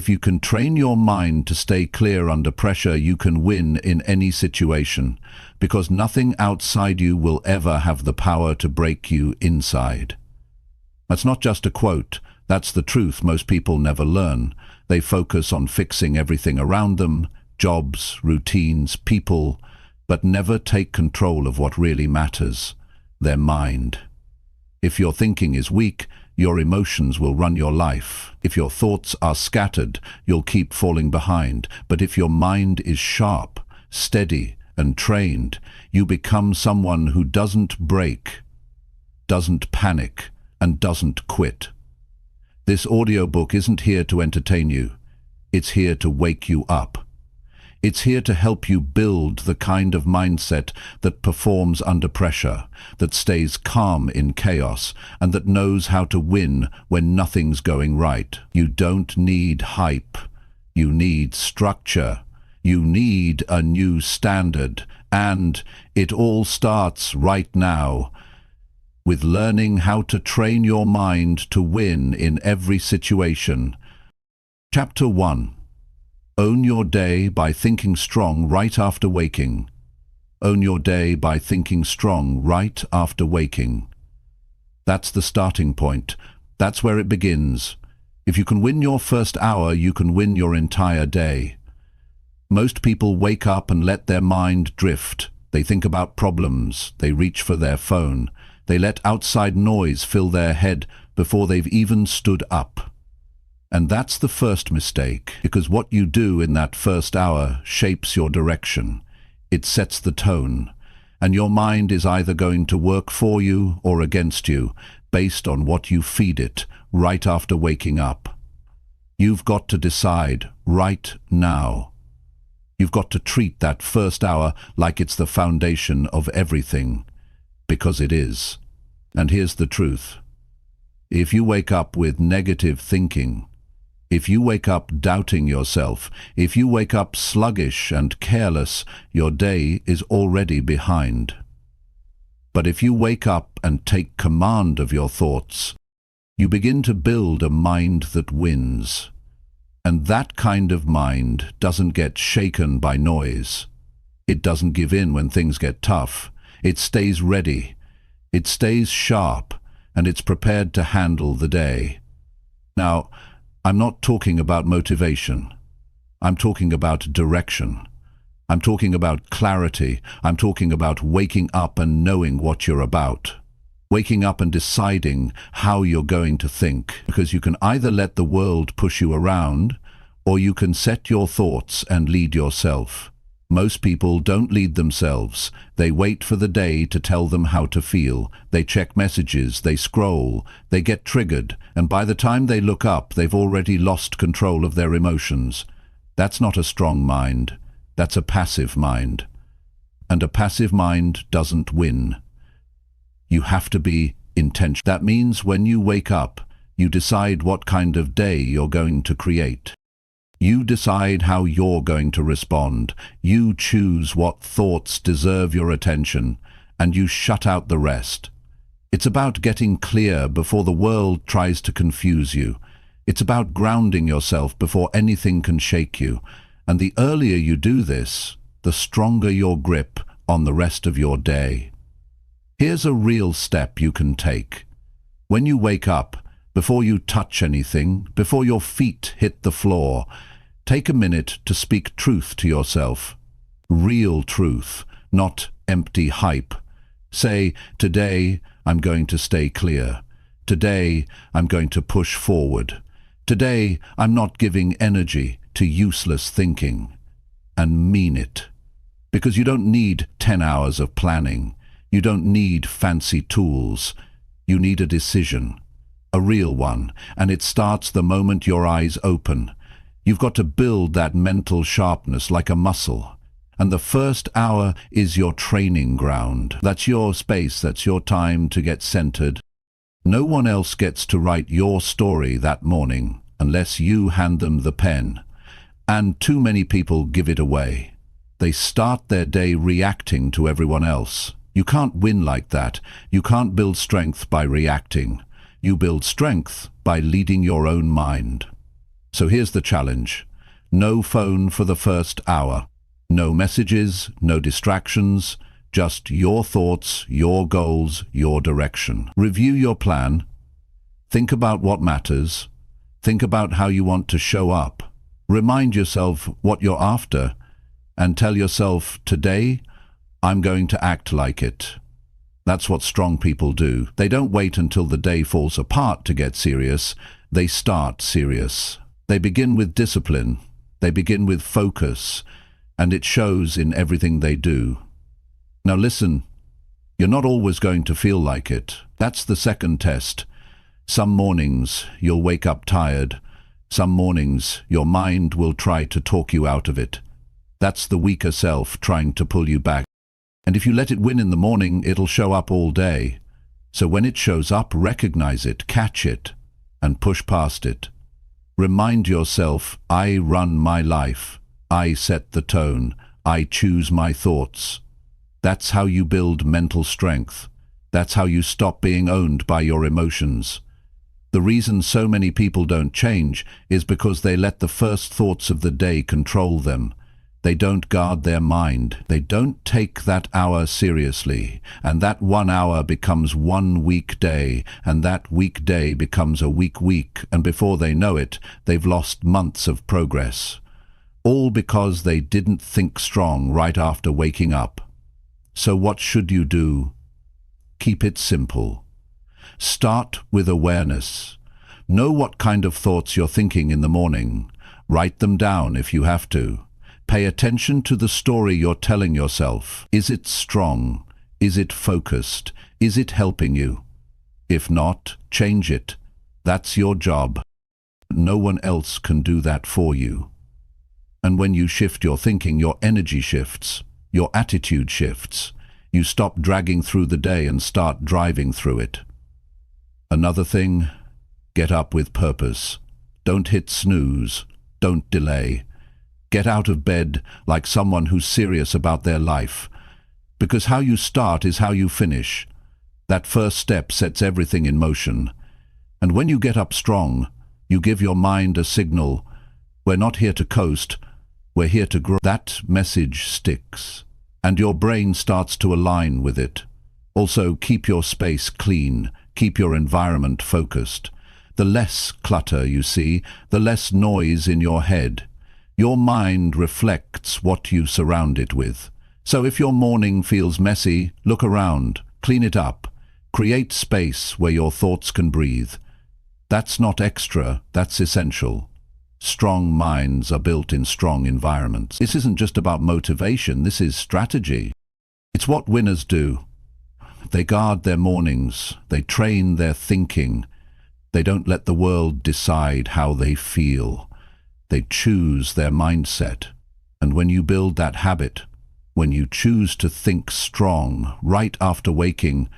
If you can train your mind to stay clear under pressure, you can win in any situation, because nothing outside you will ever have the power to break you inside. That's not just a quote, that's the truth most people never learn. They focus on fixing everything around them, jobs, routines, people, but never take control of what really matters, their mind. If your thinking is weak, your emotions will run your life. If your thoughts are scattered, you'll keep falling behind. But if your mind is sharp, steady, and trained, you become someone who doesn't break, doesn't panic, and doesn't quit. This audiobook isn't here to entertain you. It's here to wake you up. It's here to help you build the kind of mindset that performs under pressure, that stays calm in chaos, and that knows how to win when nothing's going right. You don't need hype. You need structure. You need a new standard. And it all starts right now with learning how to train your mind to win in every situation. Chapter 1. Own your day by thinking strong right after waking. Own your day by thinking strong right after waking. That's the starting point. That's where it begins. If you can win your first hour, you can win your entire day. Most people wake up and let their mind drift. They think about problems. They reach for their phone. They let outside noise fill their head before they've even stood up. And that's the first mistake, because what you do in that first hour shapes your direction. It sets the tone, and your mind is either going to work for you or against you, based on what you feed it right after waking up. You've got to decide right now. You've got to treat that first hour like it's the foundation of everything, because it is. And here's the truth. If you wake up with negative thinking, if you wake up doubting yourself, if you wake up sluggish and careless, your day is already behind. But if you wake up and take command of your thoughts, you begin to build a mind that wins. And that kind of mind doesn't get shaken by noise. It doesn't give in when things get tough. It stays ready. It stays sharp, and it's prepared to handle the day. Now, I'm not talking about motivation. I'm talking about direction. I'm talking about clarity. I'm talking about waking up and knowing what you're about. Waking up and deciding how you're going to think. Because you can either let the world push you around, or you can set your thoughts and lead yourself. Most people don't lead themselves. They wait for the day to tell them how to feel. They check messages, they scroll, they get triggered, and by the time they look up, they've already lost control of their emotions. That's not a strong mind. That's a passive mind. And a passive mind doesn't win. You have to be intentional. That means when you wake up, you decide what kind of day you're going to create. You decide how you're going to respond. You choose what thoughts deserve your attention, and you shut out the rest. It's about getting clear before the world tries to confuse you. It's about grounding yourself before anything can shake you. And the earlier you do this, the stronger your grip on the rest of your day. Here's a real step you can take. When you wake up, before you touch anything, before your feet hit the floor, take a minute to speak truth to yourself. Real truth, not empty hype. Say, today I'm going to stay clear. Today I'm going to push forward. Today I'm not giving energy to useless thinking. And mean it. Because you don't need 10 hours of planning. You don't need fancy tools. You need a decision. A real one. And it starts the moment your eyes open. You've got to build that mental sharpness like a muscle. And the first hour is your training ground. That's your space, that's your time to get centered. No one else gets to write your story that morning unless you hand them the pen. And too many people give it away. They start their day reacting to everyone else. You can't win like that. You can't build strength by reacting. You build strength by leading your own mind. So here's the challenge. No phone for the first hour. No messages, no distractions, just your thoughts, your goals, your direction. Review your plan. Think about what matters. Think about how you want to show up. Remind yourself what you're after, and tell yourself, today, I'm going to act like it. That's what strong people do. They don't wait until the day falls apart to get serious. They start serious. They begin with discipline. They begin with focus, and it shows in everything they do. Now listen, you're not always going to feel like it. That's the second test. Some mornings you'll wake up tired. Some mornings your mind will try to talk you out of it. That's the weaker self trying to pull you back. And if you let it win in the morning, it'll show up all day. So when it shows up, recognize it, catch it, and push past it. Remind yourself, I run my life. I set the tone. I choose my thoughts. That's how you build mental strength. That's how you stop being owned by your emotions. The reason so many people don't change is because they let the first thoughts of the day control them. They don't guard their mind. They don't take that hour seriously. And that 1 hour becomes one week day. And that week day becomes a week. And before they know it, they've lost months of progress. All because they didn't think strong right after waking up. So what should you do? Keep it simple. Start with awareness. Know what kind of thoughts you're thinking in the morning. Write them down if you have to. Pay attention to the story you're telling yourself. Is it strong? Is it focused? Is it helping you? If not, change it. That's your job. No one else can do that for you. And when you shift your thinking, your energy shifts. Your attitude shifts. You stop dragging through the day and start driving through it. Another thing, get up with purpose. Don't hit snooze. Don't delay. Get out of bed like someone who's serious about their life. Because how you start is how you finish. That first step sets everything in motion. And when you get up strong, you give your mind a signal. We're not here to coast. We're here to grow. That message sticks. And your brain starts to align with it. Also, keep your space clean. Keep your environment focused. The less clutter you see, the less noise in your head. Your mind reflects what you surround it with. So if your morning feels messy, look around, clean it up. Create space where your thoughts can breathe. That's not extra, that's essential. Strong minds are built in strong environments. This isn't just about motivation, this is strategy. It's what winners do. They guard their mornings, they train their thinking. They don't let the world decide how they feel. They choose their mindset. And when you build that habit, when you choose to think strong right after waking,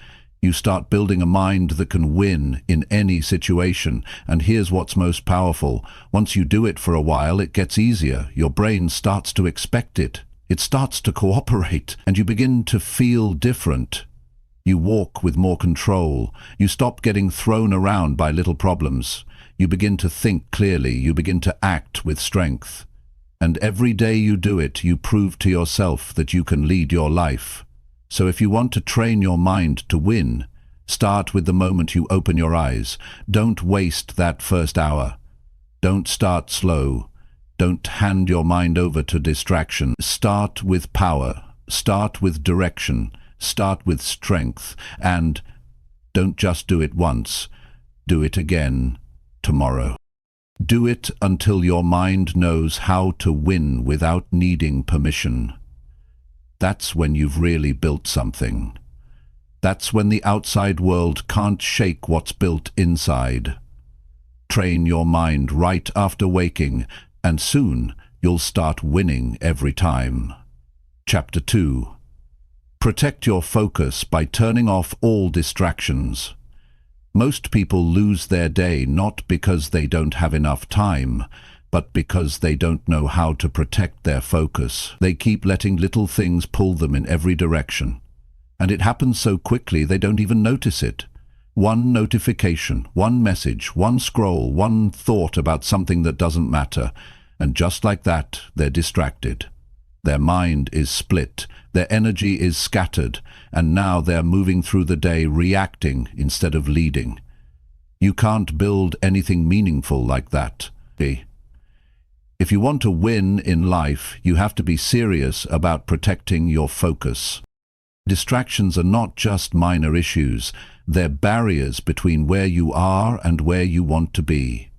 you start building a mind that can win in any situation. And here's what's most powerful. Once you do it for a while, it gets easier. Your brain starts to expect it. It starts to cooperate, and you begin to feel different. You walk with more control. You stop getting thrown around by little problems. You begin to think clearly. You begin to act with strength. And every day you do it, you prove to yourself that you can lead your life. So if you want to train your mind to win, start with the moment you open your eyes. Don't waste that first hour. Don't start slow. Don't hand your mind over to distraction. Start with power. Start with direction. Start with strength. And don't just do it once. Do it again tomorrow. Do it until your mind knows how to win without needing permission. That's when you've really built something. That's when the outside world can't shake what's built inside. Train your mind right after waking, and soon you'll start winning every time. Chapter 2. Protect your focus by turning off all distractions. Most people lose their day not because they don't have enough time, but because they don't know how to protect their focus. They keep letting little things pull them in every direction. And it happens so quickly they don't even notice it. One notification, one message, one scroll, one thought about something that doesn't matter, and just like that, they're distracted. Their mind is split, their energy is scattered, and now they're moving through the day reacting instead of leading. You can't build anything meaningful like that. If you want to win in life, you have to be serious about protecting your focus. Distractions are not just minor issues, they're barriers between where you are and where you want to be.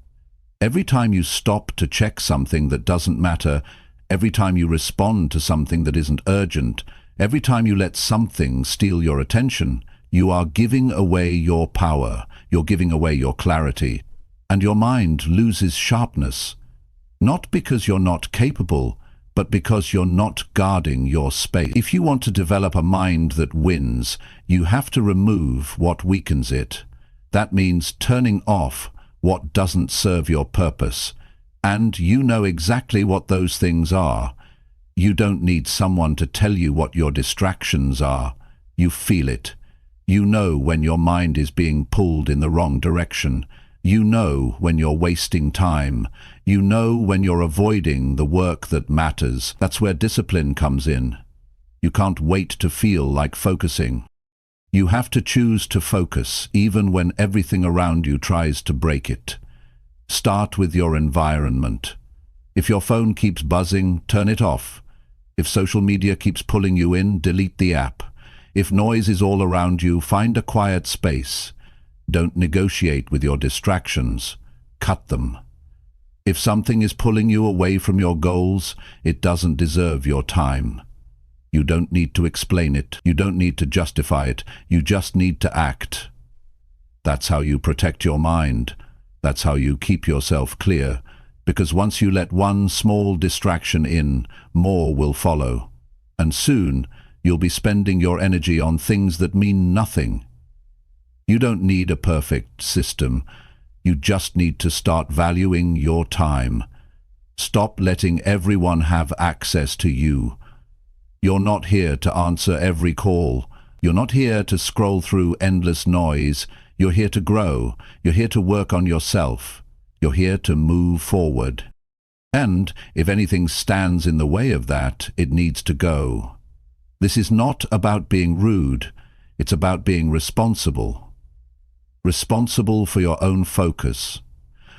Every time you stop to check something that doesn't matter, every time you respond to something that isn't urgent, every time you let something steal your attention, you are giving away your power, you're giving away your clarity, and your mind loses sharpness. Not because you're not capable, but because you're not guarding your space. If you want to develop a mind that wins, you have to remove what weakens it. That means turning off what doesn't serve your purpose. And you know exactly what those things are. You don't need someone to tell you what your distractions are. You feel it. You know when your mind is being pulled in the wrong direction. You know when you're wasting time. You know when you're avoiding the work that matters. That's where discipline comes in. You can't wait to feel like focusing. You have to choose to focus, even when everything around you tries to break it. Start with your environment. If your phone keeps buzzing, turn it off. If social media keeps pulling you in, delete the app. If noise is all around you, find a quiet space. Don't negotiate with your distractions. Cut them. If something is pulling you away from your goals, it doesn't deserve your time. You don't need to explain it. You don't need to justify it. You just need to act. That's how you protect your mind. That's how you keep yourself clear. Because once you let one small distraction in, more will follow. And soon, you'll be spending your energy on things that mean nothing. You don't need a perfect system. You just need to start valuing your time. Stop letting everyone have access to you. You're not here to answer every call. You're not here to scroll through endless noise. You're here to grow. You're here to work on yourself. You're here to move forward. And if anything stands in the way of that, it needs to go. This is not about being rude. It's about being responsible. Responsible for your own focus.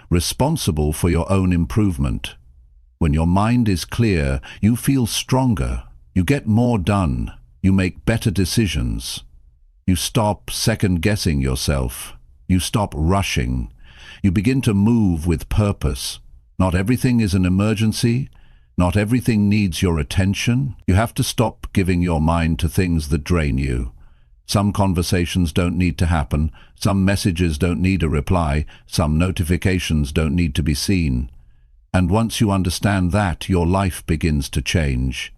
Responsible for your own improvement. When your mind is clear, you feel stronger. You get more done. You make better decisions. You stop second-guessing yourself. You stop rushing. You begin to move with purpose. Not everything is an emergency. Not everything needs your attention. You have to stop giving your mind to things that drain you. Some conversations don't need to happen. Some messages don't need a reply. Some notifications don't need to be seen. And once you understand that, your life begins to change.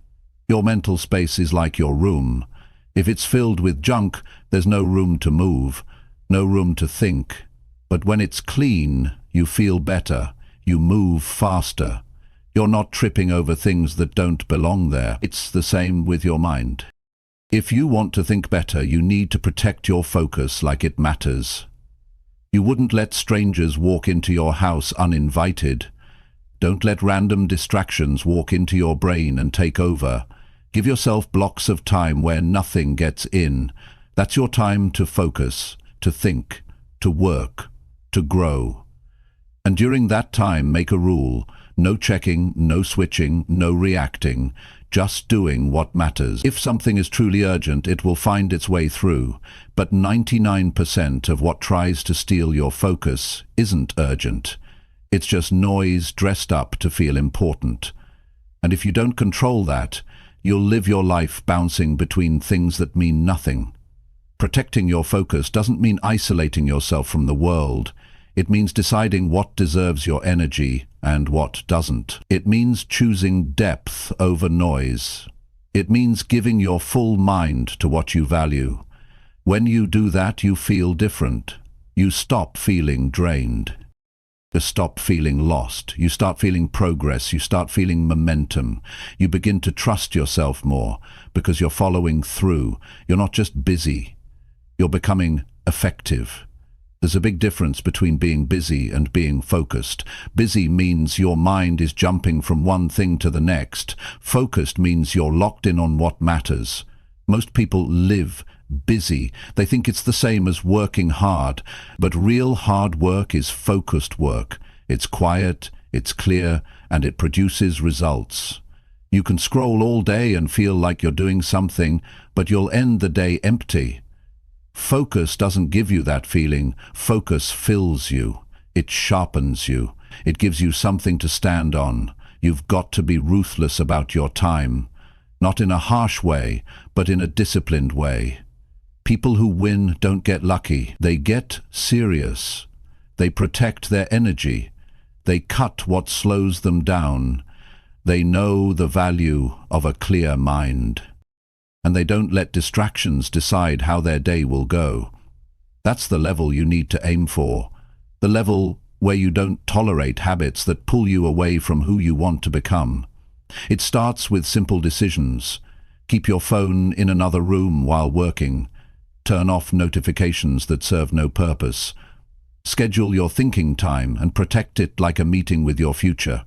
Your mental space is like your room. If it's filled with junk, there's no room to move, no room to think. But when it's clean, you feel better. You move faster. You're not tripping over things that don't belong there. It's the same with your mind. If you want to think better, you need to protect your focus like it matters. You wouldn't let strangers walk into your house uninvited. Don't let random distractions walk into your brain and take over. Give yourself blocks of time where nothing gets in. That's your time to focus, to think, to work, to grow. And during that time, make a rule. No checking, no switching, no reacting. Just doing what matters. If something is truly urgent, it will find its way through. But 99% of what tries to steal your focus isn't urgent. It's just noise dressed up to feel important. And if you don't control that, you'll live your life bouncing between things that mean nothing. Protecting your focus doesn't mean isolating yourself from the world. It means deciding what deserves your energy and what doesn't. It means choosing depth over noise. It means giving your full mind to what you value. When you do that, you feel different. You stop feeling drained. You stop feeling lost. You start feeling progress. You start feeling momentum. You begin to trust yourself more because you're following through. You're not just busy. You're becoming effective. There's a big difference between being busy and being focused. Busy means your mind is jumping from one thing to the next. Focused means you're locked in on what matters. Most people live busy. They think it's the same as working hard, but real hard work is focused work. It's quiet, it's clear, and it produces results. You can scroll all day and feel like you're doing something, but you'll end the day empty. Focus doesn't give you that feeling. Focus fills you. It sharpens you. It gives you something to stand on. You've got to be ruthless about your time. Not in a harsh way, but in a disciplined way. People who win don't get lucky. They get serious. They protect their energy. They cut what slows them down. They know the value of a clear mind. And they don't let distractions decide how their day will go. That's the level you need to aim for. The level where you don't tolerate habits that pull you away from who you want to become. It starts with simple decisions. Keep your phone in another room while working. Turn off notifications that serve no purpose. Schedule your thinking time and protect it like a meeting with your future.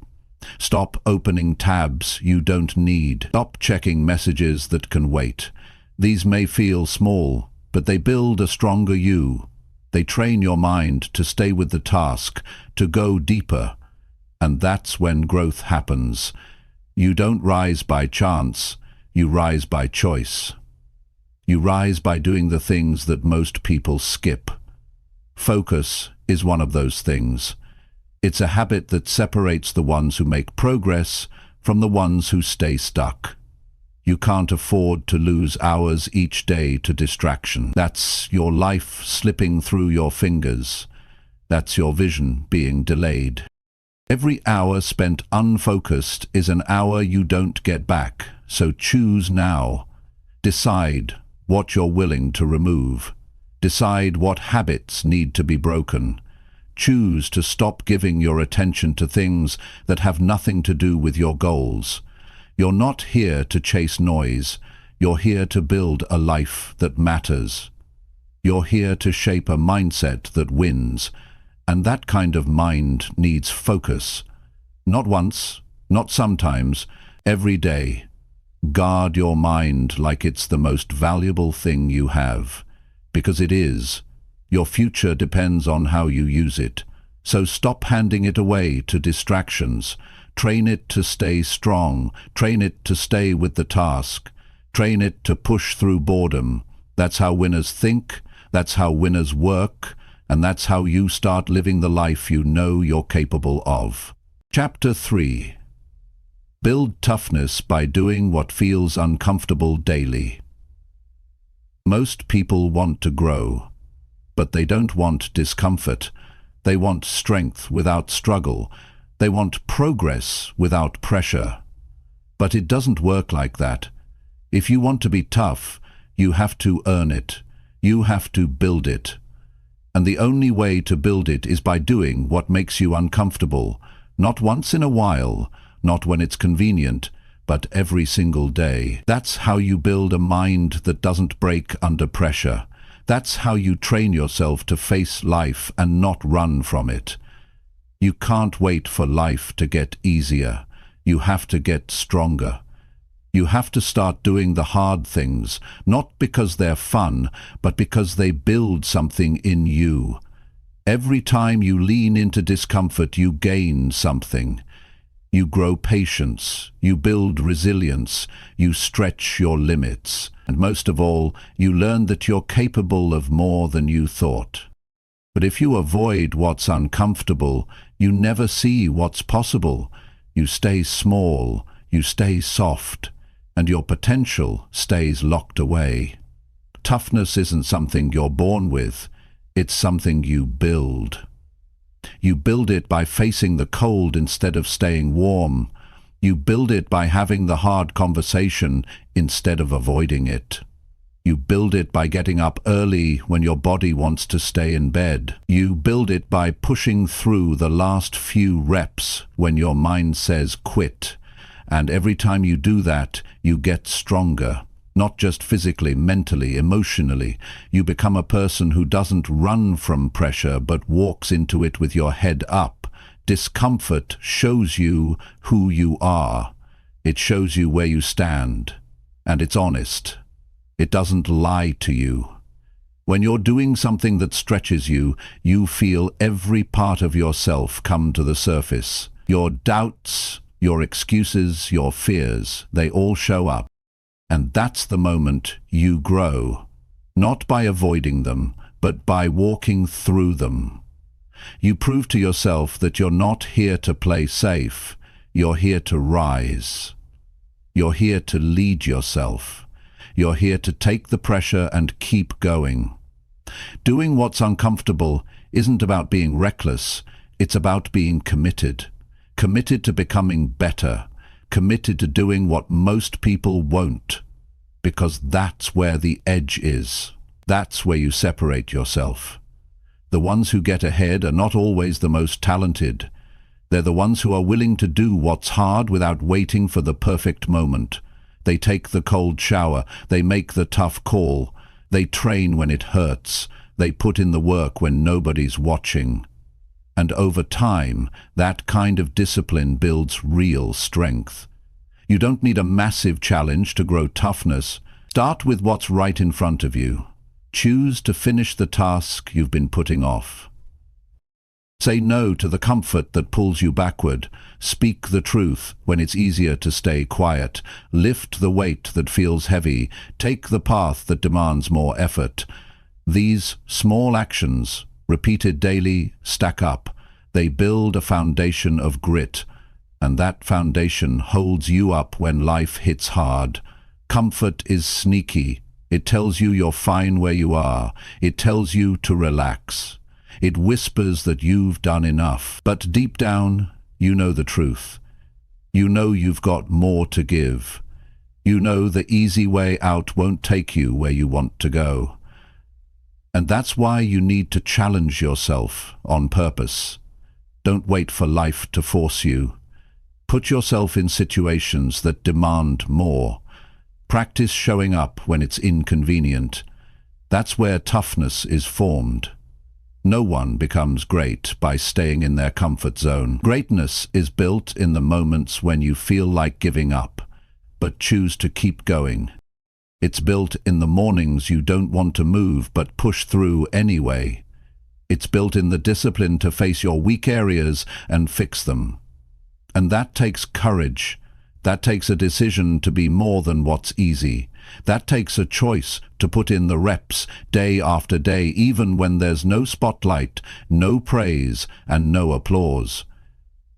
Stop opening tabs you don't need. Stop checking messages that can wait. These may feel small, but they build a stronger you. They train your mind to stay with the task, to go deeper. And that's when growth happens. You don't rise by chance, you rise by choice. You rise by doing the things that most people skip. Focus is one of those things. It's a habit that separates the ones who make progress from the ones who stay stuck. You can't afford to lose hours each day to distraction. That's your life slipping through your fingers. That's your vision being delayed. Every hour spent unfocused is an hour you don't get back, so choose now. Decide what you're willing to remove. Decide what habits need to be broken. Choose to stop giving your attention to things that have nothing to do with your goals. You're not here to chase noise. You're here to build a life that matters. You're here to shape a mindset that wins. And that kind of mind needs focus. Not once, not sometimes, every day. Guard your mind like it's the most valuable thing you have. Because it is. Your future depends on how you use it. So stop handing it away to distractions. Train it to stay strong. Train it to stay with the task. Train it to push through boredom. That's how winners think. That's how winners work. And that's how you start living the life you know you're capable of. Chapter 3. Build toughness by doing what feels uncomfortable daily. Most people want to grow. But they don't want discomfort. They want strength without struggle. They want progress without pressure. But it doesn't work like that. If you want to be tough, you have to earn it. You have to build it. And the only way to build it is by doing what makes you uncomfortable. Not once in a while, not when it's convenient, but every single day. That's how you build a mind that doesn't break under pressure. That's how you train yourself to face life and not run from it. You can't wait for life to get easier. You have to get stronger. You have to start doing the hard things, not because they're fun, but because they build something in you. Every time you lean into discomfort, you gain something. You grow patience, you build resilience, you stretch your limits, and most of all, you learn that you're capable of more than you thought. But if you avoid what's uncomfortable, you never see what's possible. You stay small, you stay soft, and your potential stays locked away. Toughness isn't something you're born with, it's something you build. You build it by facing the cold instead of staying warm. You build it by having the hard conversation instead of avoiding it. You build it by getting up early when your body wants to stay in bed. You build it by pushing through the last few reps when your mind says quit. And every time you do that, you get stronger. Not just physically, mentally, emotionally. You become a person who doesn't run from pressure but walks into it with your head up. Discomfort shows you who you are. It shows you where you stand. And it's honest. It doesn't lie to you. When you're doing something that stretches you, you feel every part of yourself come to the surface. Your doubts, your excuses, your fears, they all show up. And that's the moment you grow, not by avoiding them, but by walking through them. You prove to yourself that you're not here to play safe, you're here to rise. You're here to lead yourself. You're here to take the pressure and keep going. Doing what's uncomfortable isn't about being reckless, it's about being committed. Committed to becoming better. Committed to doing what most people won't, because that's where the edge is. That's where you separate yourself. The ones who get ahead are not always the most talented. They're the ones who are willing to do what's hard without waiting for the perfect moment. They take the cold shower, they make the tough call, they train when it hurts, they put in the work when nobody's watching. And over time, that kind of discipline builds real strength. You don't need a massive challenge to grow toughness. Start with what's right in front of you. Choose to finish the task you've been putting off. Say no to the comfort that pulls you backward. Speak the truth when it's easier to stay quiet. Lift the weight that feels heavy. Take the path that demands more effort. These small actions, repeated daily, stack up. They build a foundation of grit, and that foundation holds you up when life hits hard. Comfort is sneaky. It tells you you're fine where you are. It tells you to relax. It whispers that you've done enough. But deep down, you know the truth. You know you've got more to give. You know the easy way out won't take you where you want to go. And that's why you need to challenge yourself on purpose. Don't wait for life to force you. Put yourself in situations that demand more. Practice showing up when it's inconvenient. That's where toughness is formed. No one becomes great by staying in their comfort zone. Greatness is built in the moments when you feel like giving up, but choose to keep going. It's built in the mornings you don't want to move but push through anyway. It's built in the discipline to face your weak areas and fix them. And that takes courage. That takes a decision to be more than what's easy. That takes a choice to put in the reps day after day, even when there's no spotlight, no praise, and no applause.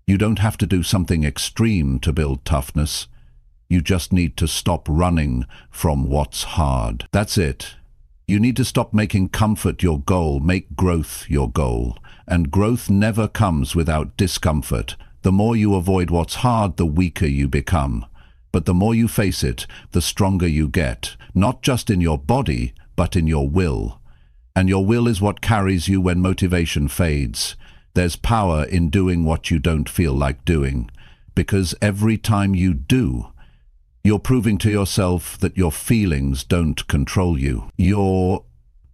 You don't have to do something extreme to build toughness. You just need to stop running from what's hard. That's it. You need to stop making comfort your goal, make growth your goal. And growth never comes without discomfort. The more you avoid what's hard, the weaker you become. But the more you face it, the stronger you get, not just in your body, but in your will. And your will is what carries you when motivation fades. There's power in doing what you don't feel like doing, because every time you do, you're proving to yourself that your feelings don't control you. You're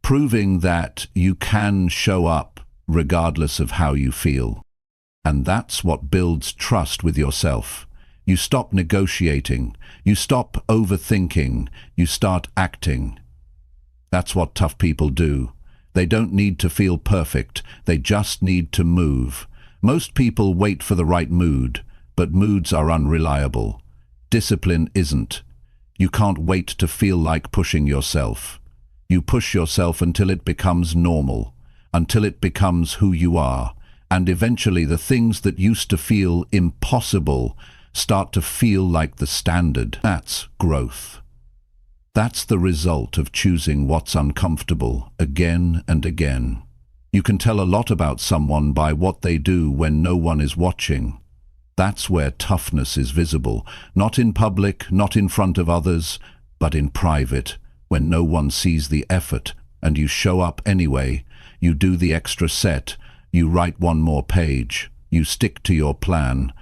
proving that you can show up regardless of how you feel. And that's what builds trust with yourself. You stop negotiating. You stop overthinking. You start acting. That's what tough people do. They don't need to feel perfect. They just need to move. Most people wait for the right mood, but moods are unreliable. Discipline isn't. You can't wait to feel like pushing yourself. You push yourself until it becomes normal, until it becomes who you are, and eventually the things that used to feel impossible start to feel like the standard. That's growth. That's the result of choosing what's uncomfortable again and again. You can tell a lot about someone by what they do when no one is watching. That's where toughness is visible, not in public, not in front of others, but in private, when no one sees the effort and you show up anyway. You do the extra set, you write one more page, you stick to your plan.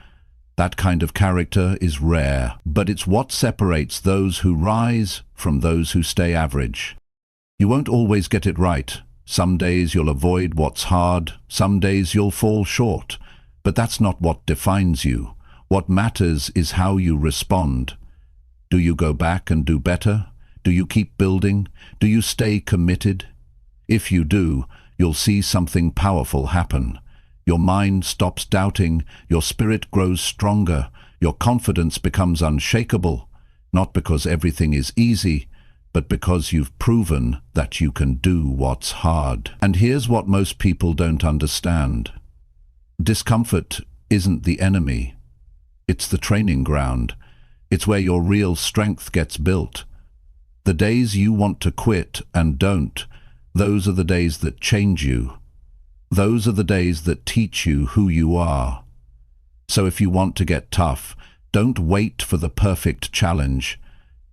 That kind of character is rare, but it's what separates those who rise from those who stay average. You won't always get it right. Some days you'll avoid what's hard, some days you'll fall short. But that's not what defines you. What matters is how you respond. Do you go back and do better? Do you keep building? Do you stay committed? If you do, you'll see something powerful happen. Your mind stops doubting, your spirit grows stronger, your confidence becomes unshakable, not because everything is easy, but because you've proven that you can do what's hard. And here's what most people don't understand. Discomfort isn't the enemy. It's the training ground. It's where your real strength gets built. The days you want to quit and don't, those are the days that change you. Those are the days that teach you who you are. So if you want to get tough, don't wait for the perfect challenge.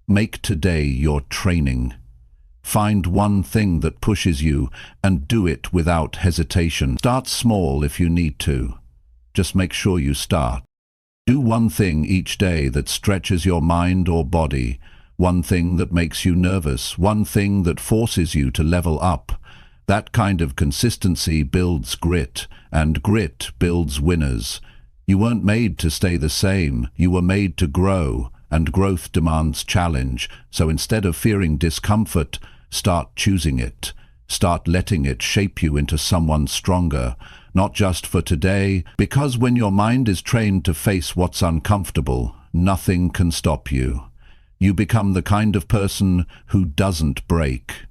Make today your training. Find one thing that pushes you and do it without hesitation. Start small if you need to. Just make sure you start. Do one thing each day that stretches your mind or body, one thing that makes you nervous, one thing that forces you to level up. That kind of consistency builds grit, and grit builds winners. You weren't made to stay the same, you were made to grow, and growth demands challenge. So instead of fearing discomfort, start choosing it. Start letting it shape you into someone stronger, not just for today, because when your mind is trained to face what's uncomfortable, nothing can stop you. You become the kind of person who doesn't break.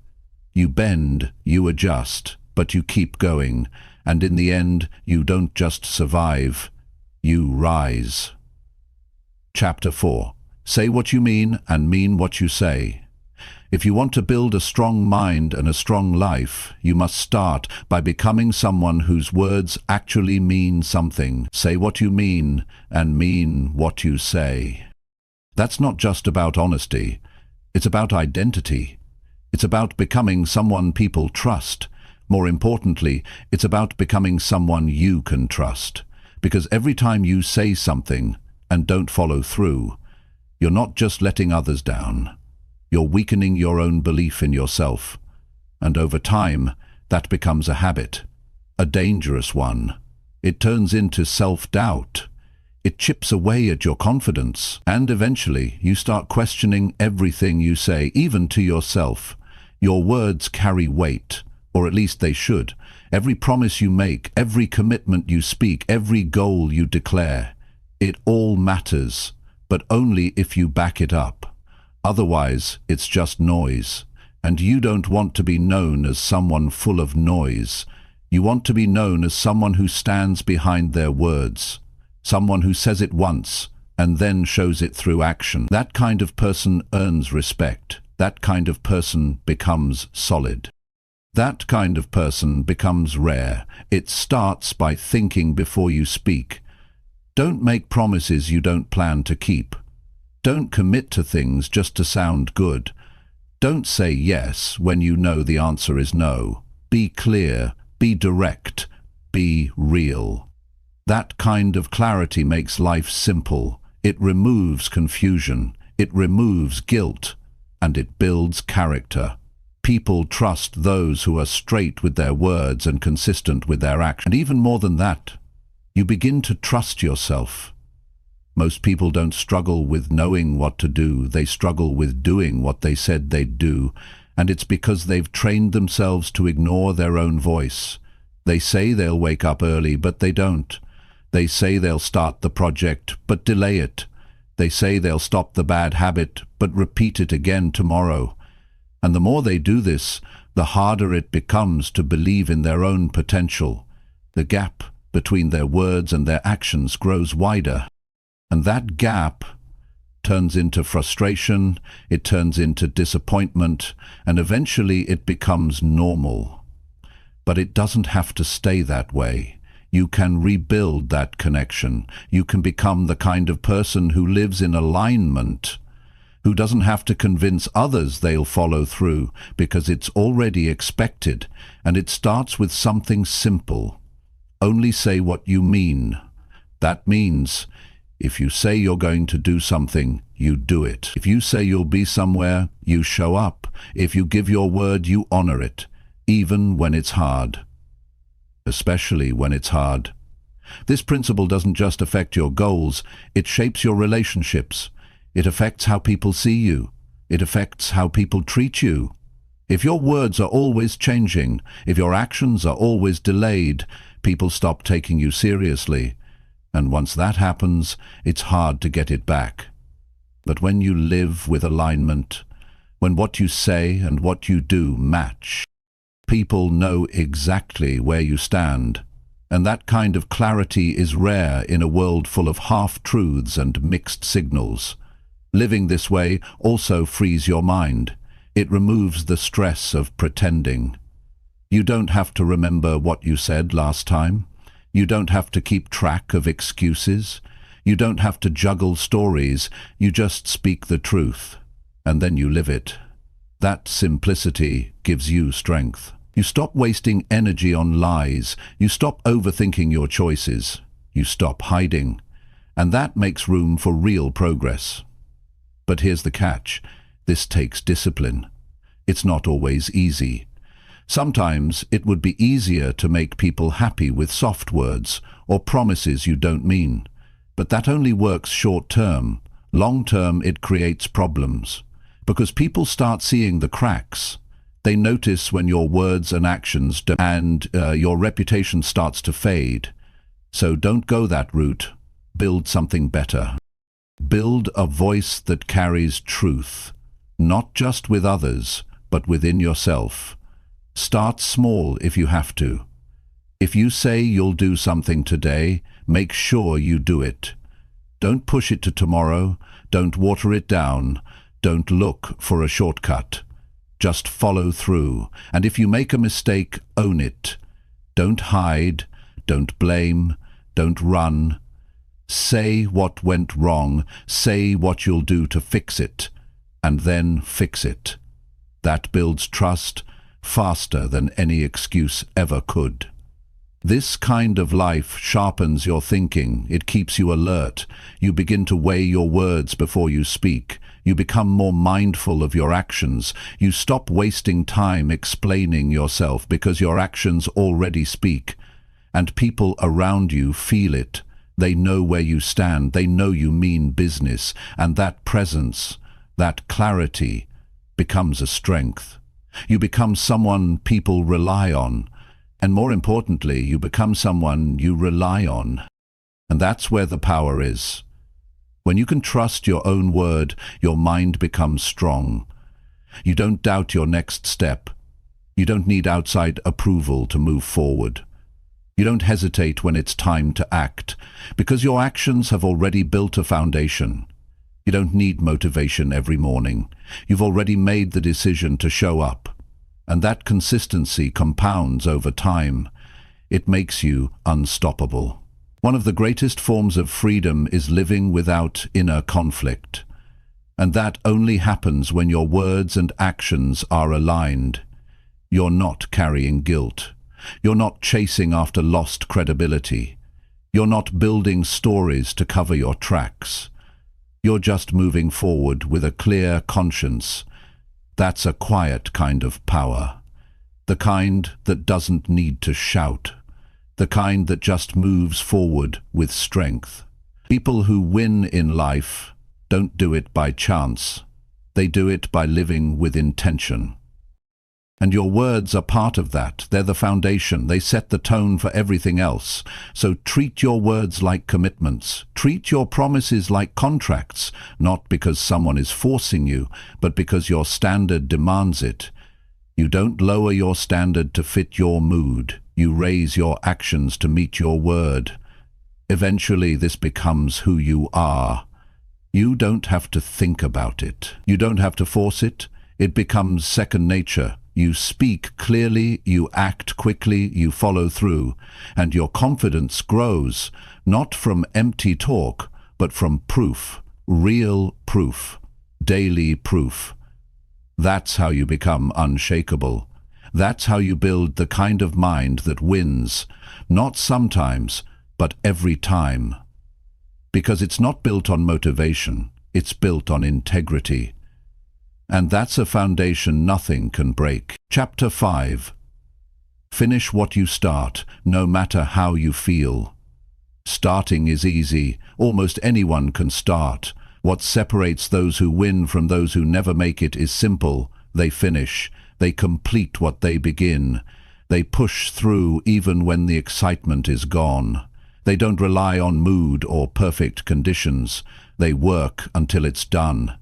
You bend, you adjust, but you keep going, and in the end, you don't just survive, you rise. Chapter 4. Say what you mean and mean what you say. If you want to build a strong mind and a strong life, you must start by becoming someone whose words actually mean something. Say what you mean and mean what you say. That's not just about honesty. It's about identity. It's about becoming someone people trust. More importantly, it's about becoming someone you can trust. Because every time you say something and don't follow through, you're not just letting others down. You're weakening your own belief in yourself. And over time, that becomes a habit, a dangerous one. It turns into self-doubt. It chips away at your confidence. And eventually, you start questioning everything you say, even to yourself. Your words carry weight, or at least they should. Every promise you make, every commitment you speak, every goal you declare, it all matters, but only if you back it up. Otherwise, it's just noise. And you don't want to be known as someone full of noise. You want to be known as someone who stands behind their words. Someone who says it once and then shows it through action. That kind of person earns respect. That kind of person becomes solid. That kind of person becomes rare. It starts by thinking before you speak. Don't make promises you don't plan to keep. Don't commit to things just to sound good. Don't say yes when you know the answer is no. Be clear, be direct, be real. That kind of clarity makes life simple. It removes confusion. It removes guilt. And it builds character. People trust those who are straight with their words and consistent with their actions. And even more than that, you begin to trust yourself. Most people don't struggle with knowing what to do. They struggle with doing what they said they'd do. And it's because they've trained themselves to ignore their own voice. They say they'll wake up early, but they don't. They say they'll start the project, but delay it. They say they'll stop the bad habit, but repeat it again tomorrow. And the more they do this, the harder it becomes to believe in their own potential. The gap between their words and their actions grows wider. And that gap turns into frustration, it turns into disappointment, and eventually it becomes normal. But it doesn't have to stay that way. You can rebuild that connection. You can become the kind of person who lives in alignment, who doesn't have to convince others they'll follow through because it's already expected, and it starts with something simple. Only say what you mean. That means If you say you're going to do something, you do it. If you say you'll be somewhere, you show up. If you give your word, you honor it, even when it's hard. Especially when it's hard. This principle doesn't just affect your goals, it shapes your relationships. It affects how people see you. It affects how people treat you. If your words are always changing, if your actions are always delayed, people stop taking you seriously. And once that happens, it's hard to get it back. But when you live with alignment, when what you say and what you do match, people know exactly where you stand. And that kind of clarity is rare in a world full of half-truths and mixed signals. Living this way also frees your mind. It removes the stress of pretending. You don't have to remember what you said last time. You don't have to keep track of excuses. You don't have to juggle stories. You just speak the truth, and then you live it. That simplicity gives you strength. You stop wasting energy on lies. You stop overthinking your choices. You stop hiding. And that makes room for real progress. But here's the catch. This takes discipline. It's not always easy. Sometimes it would be easier to make people happy with soft words or promises you don't mean. But that only works short-term. Long-term, it creates problems. Because people start seeing the cracks. They notice when your words and actions don't, and your reputation starts to fade. So don't go that route. Build something better. Build a voice that carries truth, not just with others, but within yourself. Start small if you have to. If you say you'll do something today, make sure you do it. Don't push it to tomorrow. Don't water it down. Don't look for a shortcut. Just follow through. And if you make a mistake, own it. Don't hide. Don't blame. Don't run. Say what went wrong. Say what you'll do to fix it. And then fix it. That builds trust faster than any excuse ever could. This kind of life sharpens your thinking. It keeps you alert. You begin to weigh your words before you speak. You become more mindful of your actions. You stop wasting time explaining yourself because your actions already speak. And people around you feel it. They know where you stand. They know you mean business. And that presence, that clarity, becomes a strength. You become someone people rely on. And more importantly, you become someone you rely on. And that's where the power is. When you can trust your own word, your mind becomes strong. You don't doubt your next step. You don't need outside approval to move forward. You don't hesitate when it's time to act, because your actions have already built a foundation. You don't need motivation every morning. You've already made the decision to show up. And that consistency compounds over time. It makes you unstoppable. One of the greatest forms of freedom is living without inner conflict. And that only happens when your words and actions are aligned. You're not carrying guilt. You're not chasing after lost credibility. You're not building stories to cover your tracks. You're just moving forward with a clear conscience. That's a quiet kind of power. The kind that doesn't need to shout. The kind that just moves forward with strength. People who win in life don't do it by chance. They do it by living with intention. And your words are part of that. They're the foundation. They set the tone for everything else. So treat your words like commitments. Treat your promises like contracts, not because someone is forcing you, but because your standard demands it. You don't lower your standard to fit your mood. You raise your actions to meet your word. Eventually, this becomes who you are. You don't have to think about it. You don't have to force it. It becomes second nature. You speak clearly, you act quickly, you follow through, and your confidence grows, not from empty talk, but from proof, real proof, daily proof. That's how you become unshakable. That's how you build the kind of mind that wins, not sometimes, but every time. because it's not built on motivation, it's built on integrity. And that's a foundation nothing can break. Chapter 5. Finish what you start, no matter how you feel. Starting is easy. Almost anyone can start. What separates those who win from those who never make it is simple. They finish. They complete what they begin. They push through even when the excitement is gone. They don't rely on mood or perfect conditions. They work until it's done.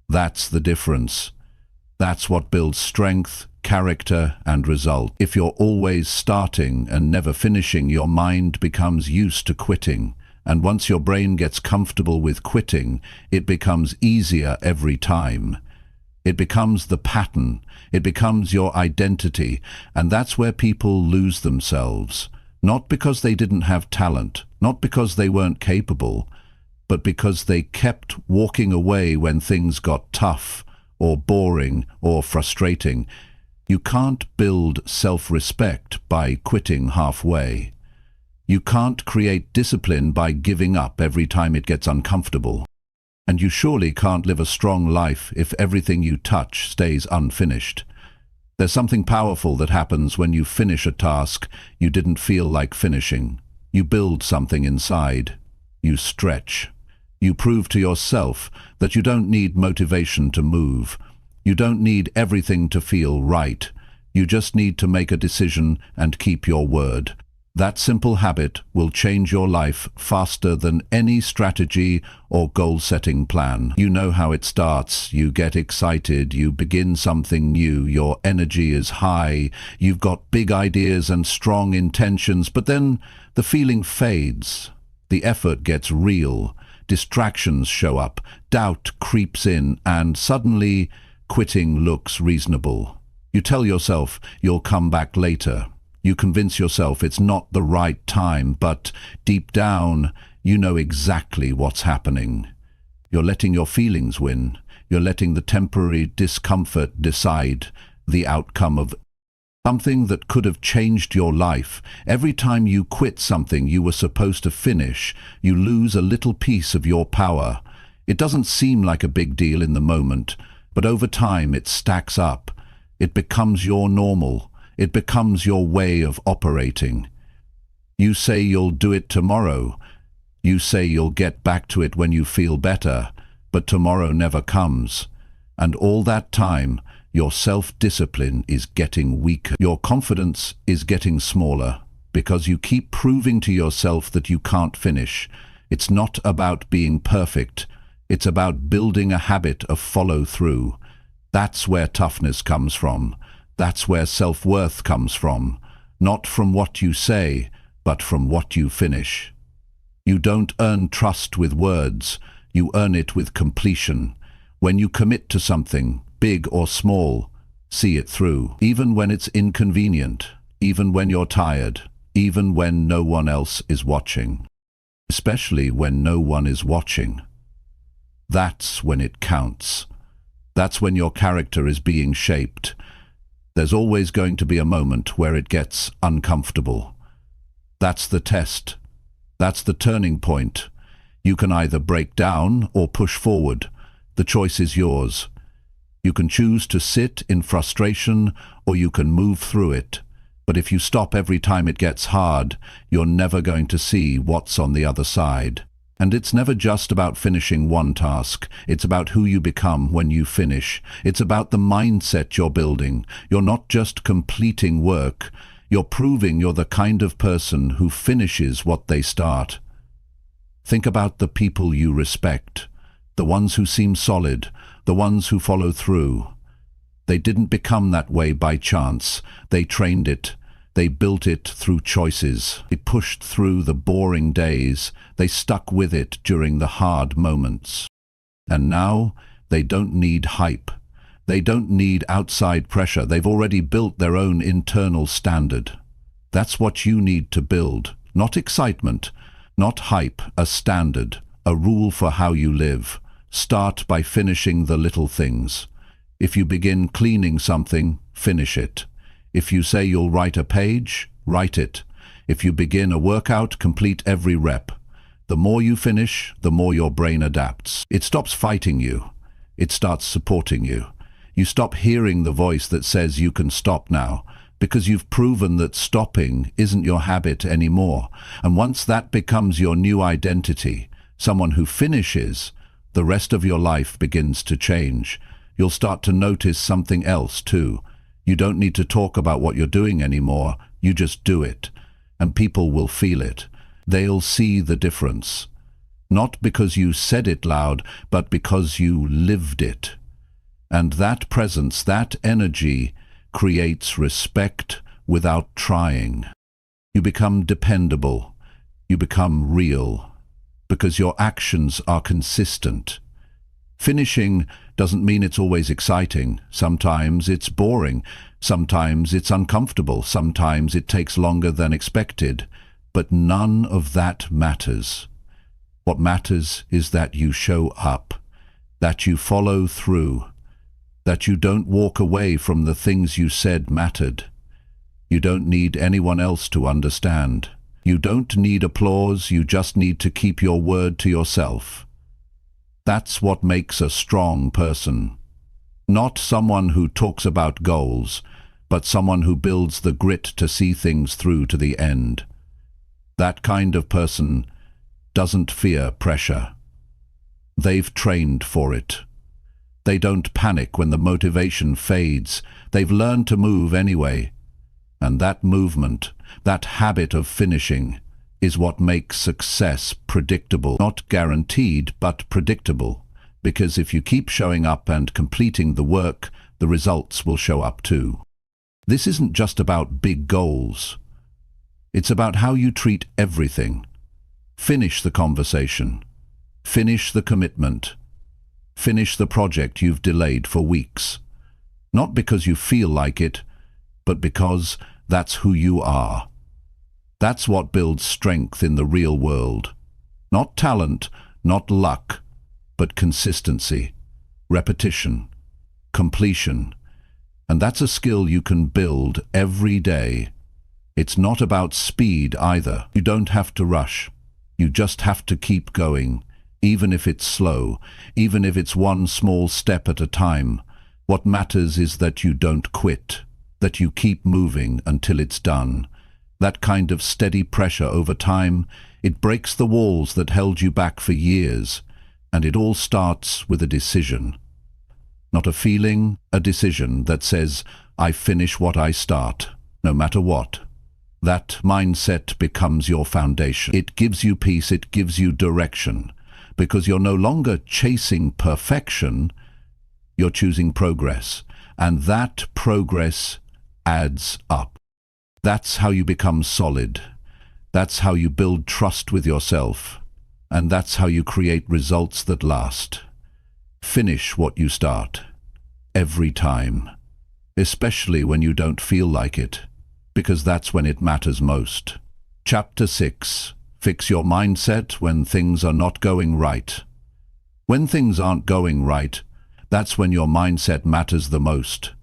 That's the difference. That's what builds strength, character, and result. If you're always starting and never finishing, your mind becomes used to quitting. And once your brain gets comfortable with quitting, it becomes easier every time. It becomes the pattern. It becomes your identity. And that's where people lose themselves. Not because they didn't have talent, not because they weren't capable, but because they kept walking away when things got tough, or boring, or frustrating. You can't build self-respect by quitting halfway. You can't create discipline by giving up every time it gets uncomfortable. And you surely can't live a strong life if everything you touch stays unfinished. There's something powerful that happens when you finish a task you didn't feel like finishing. You build something inside. You stretch. You prove to yourself that you don't need motivation to move. You don't need everything to feel right. You just need to make a decision and keep your word. That simple habit will change your life faster than any strategy or goal-setting plan. You know how it starts. You get excited. You begin something new. Your energy is high. You've got big ideas and strong intentions, but then the feeling fades. The effort gets real. Distractions show up. Doubt creeps in, and suddenly quitting looks reasonable. You tell yourself you'll come back later. You convince yourself it's not the right time, but deep down, you know exactly what's happening. You're letting your feelings win. You're letting the temporary discomfort decide the outcome of something that could have changed your life. Every time you quit something you were supposed to finish, you lose a little piece of your power. It doesn't seem like a big deal in the moment, but over time it stacks up. It becomes your normal. It becomes your way of operating. You say you'll do it tomorrow. You say you'll get back to it when you feel better, but tomorrow never comes. And all that time, your self-discipline is getting weaker. Your confidence is getting smaller because you keep proving to yourself that you can't finish. It's not about being perfect. It's about building a habit of follow-through. That's where toughness comes from. That's where self-worth comes from. Not from what you say, but from what you finish. You don't earn trust with words. You earn it with completion. When you commit to something, big or small, see it through. Even when it's inconvenient, even when you're tired, even when no one else is watching. Especially when no one is watching. That's when it counts. That's when your character is being shaped. There's always going to be a moment where it gets uncomfortable. That's the test. That's the turning point. You can either break down or push forward. The choice is yours. You can choose to sit in frustration or you can move through it. But if you stop every time it gets hard, you're never going to see what's on the other side. And it's never just about finishing one task. It's about who you become when you finish. It's about the mindset you're building. You're not just completing work. You're proving you're the kind of person who finishes what they start. Think about the people you respect. The ones who seem solid. The ones who follow through. They didn't become that way by chance. They trained it. They built it through choices. They pushed through the boring days. They stuck with it during the hard moments. And now, they don't need hype. They don't need outside pressure. They've already built their own internal standard. That's what you need to build. Not excitement, not hype, a standard, a rule for how you live. Start by finishing the little things. If you begin cleaning something, finish it. If you say you'll write a page, write it. If you begin a workout, complete every rep. The more you finish, the more your brain adapts. It stops fighting you. It starts supporting you. You stop hearing the voice that says you can stop now, because you've proven that stopping isn't your habit anymore. And once that becomes your new identity, someone who finishes, the rest of your life begins to change. You'll start to notice something else too. You don't need to talk about what you're doing anymore. You just do it. And people will feel it. They'll see the difference. Not because you said it loud, but because you lived it. And that presence, that energy, creates respect without trying. You become dependable. You become real. Because your actions are consistent. Finishing doesn't mean it's always exciting. Sometimes it's boring. Sometimes it's uncomfortable. Sometimes it takes longer than expected. But none of that matters. What matters is that you show up, that you follow through, that you don't walk away from the things you said mattered. You don't need anyone else to understand. You don't need applause, you just need to keep your word to yourself. That's what makes a strong person. Not someone who talks about goals, but someone who builds the grit to see things through to the end. That kind of person doesn't fear pressure. They've trained for it. They don't panic when the motivation fades. They've learned to move anyway. And that movement, that habit of finishing, is what makes success predictable. Not guaranteed, but predictable. Because if you keep showing up and completing the work, the results will show up too. This isn't just about big goals. It's about how you treat everything. Finish the conversation. Finish the commitment. Finish the project you've delayed for weeks. Not because you feel like it, but because that's who you are. That's what builds strength in the real world. Not talent, not luck, but consistency, repetition, completion. And that's a skill you can build every day. It's not about speed either. You don't have to rush. You just have to keep going, even if it's slow, even if it's one small step at a time. What matters is that you don't quit, that you keep moving until it's done. That kind of steady pressure over time, it breaks the walls that held you back for years, and it all starts with a decision. Not a feeling, a decision that says, I finish what I start, no matter what. That mindset becomes your foundation. It gives you peace, it gives you direction, because you're no longer chasing perfection, you're choosing progress, and that progress adds up. That's how you become solid. That's how you build trust with yourself, and that's how you create results that last. Finish what you start, every time, especially when you don't feel like it, because that's when it matters most. Chapter 6. Fix your mindset when things are not going right. When things aren't going right, that's when your mindset matters the most.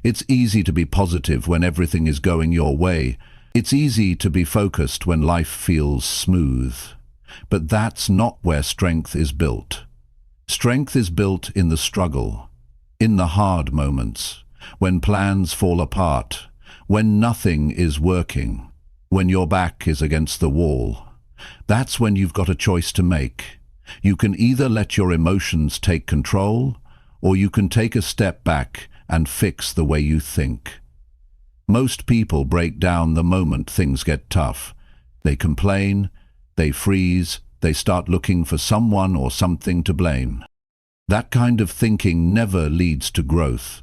It's easy to be positive when everything is going your way. It's easy to be focused when life feels smooth. But that's not where strength is built. Strength is built in the struggle, in the hard moments, when plans fall apart, when nothing is working, when your back is against the wall. That's when you've got a choice to make. You can either let your emotions take control, or you can take a step back and fix the way you think. Most people break down the moment things get tough. They complain, they freeze, they start looking for someone or something to blame. That kind of thinking never leads to growth.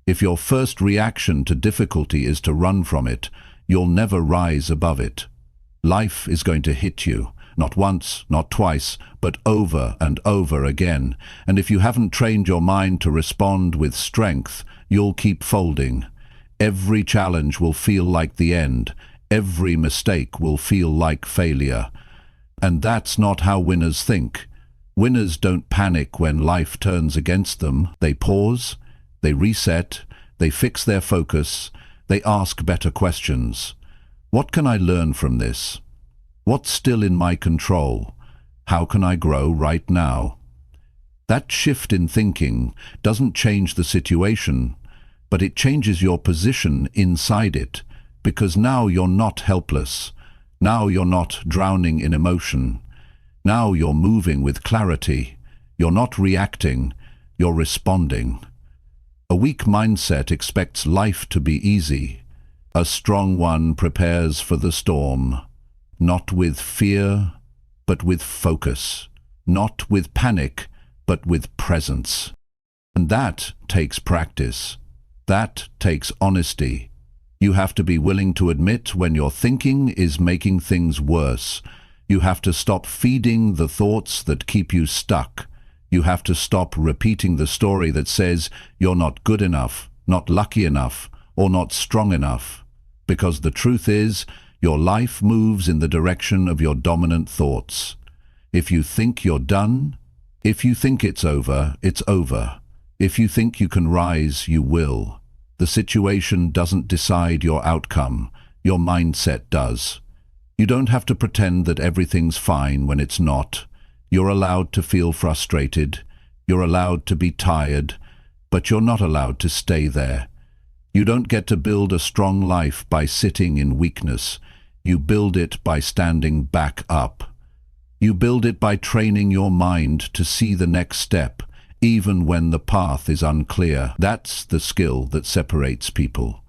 If your first reaction to difficulty is to run from it, you'll never rise above it. Life is going to hit you, not once, not twice, but over and over again. And if you haven't trained your mind to respond with strength, you'll keep folding. Every challenge will feel like the end. Every mistake will feel like failure. And that's not how winners think. Winners don't panic when life turns against them. They pause, they reset, they fix their focus, they ask better questions. What can I learn from this? What's still in my control? How can I grow right now? That shift in thinking doesn't change the situation, but it changes your position inside it, because now you're not helpless. Now you're not drowning in emotion. Now you're moving with clarity. You're not reacting, you're responding. A weak mindset expects life to be easy. A strong one prepares for the storm, not with fear, but with focus, not with panic, but with presence. And that takes practice. That takes honesty. You have to be willing to admit when your thinking is making things worse. You have to stop feeding the thoughts that keep you stuck. You have to stop repeating the story that says you're not good enough, not lucky enough, or not strong enough. Because the truth is, your life moves in the direction of your dominant thoughts. If you think you're done, if you think it's over, it's over. If you think you can rise, you will. The situation doesn't decide your outcome. Your mindset does. You don't have to pretend that everything's fine when it's not. You're allowed to feel frustrated. You're allowed to be tired. But you're not allowed to stay there. You don't get to build a strong life by sitting in weakness. You build it by standing back up. You build it by training your mind to see the next step, even when the path is unclear. That's the skill that separates people.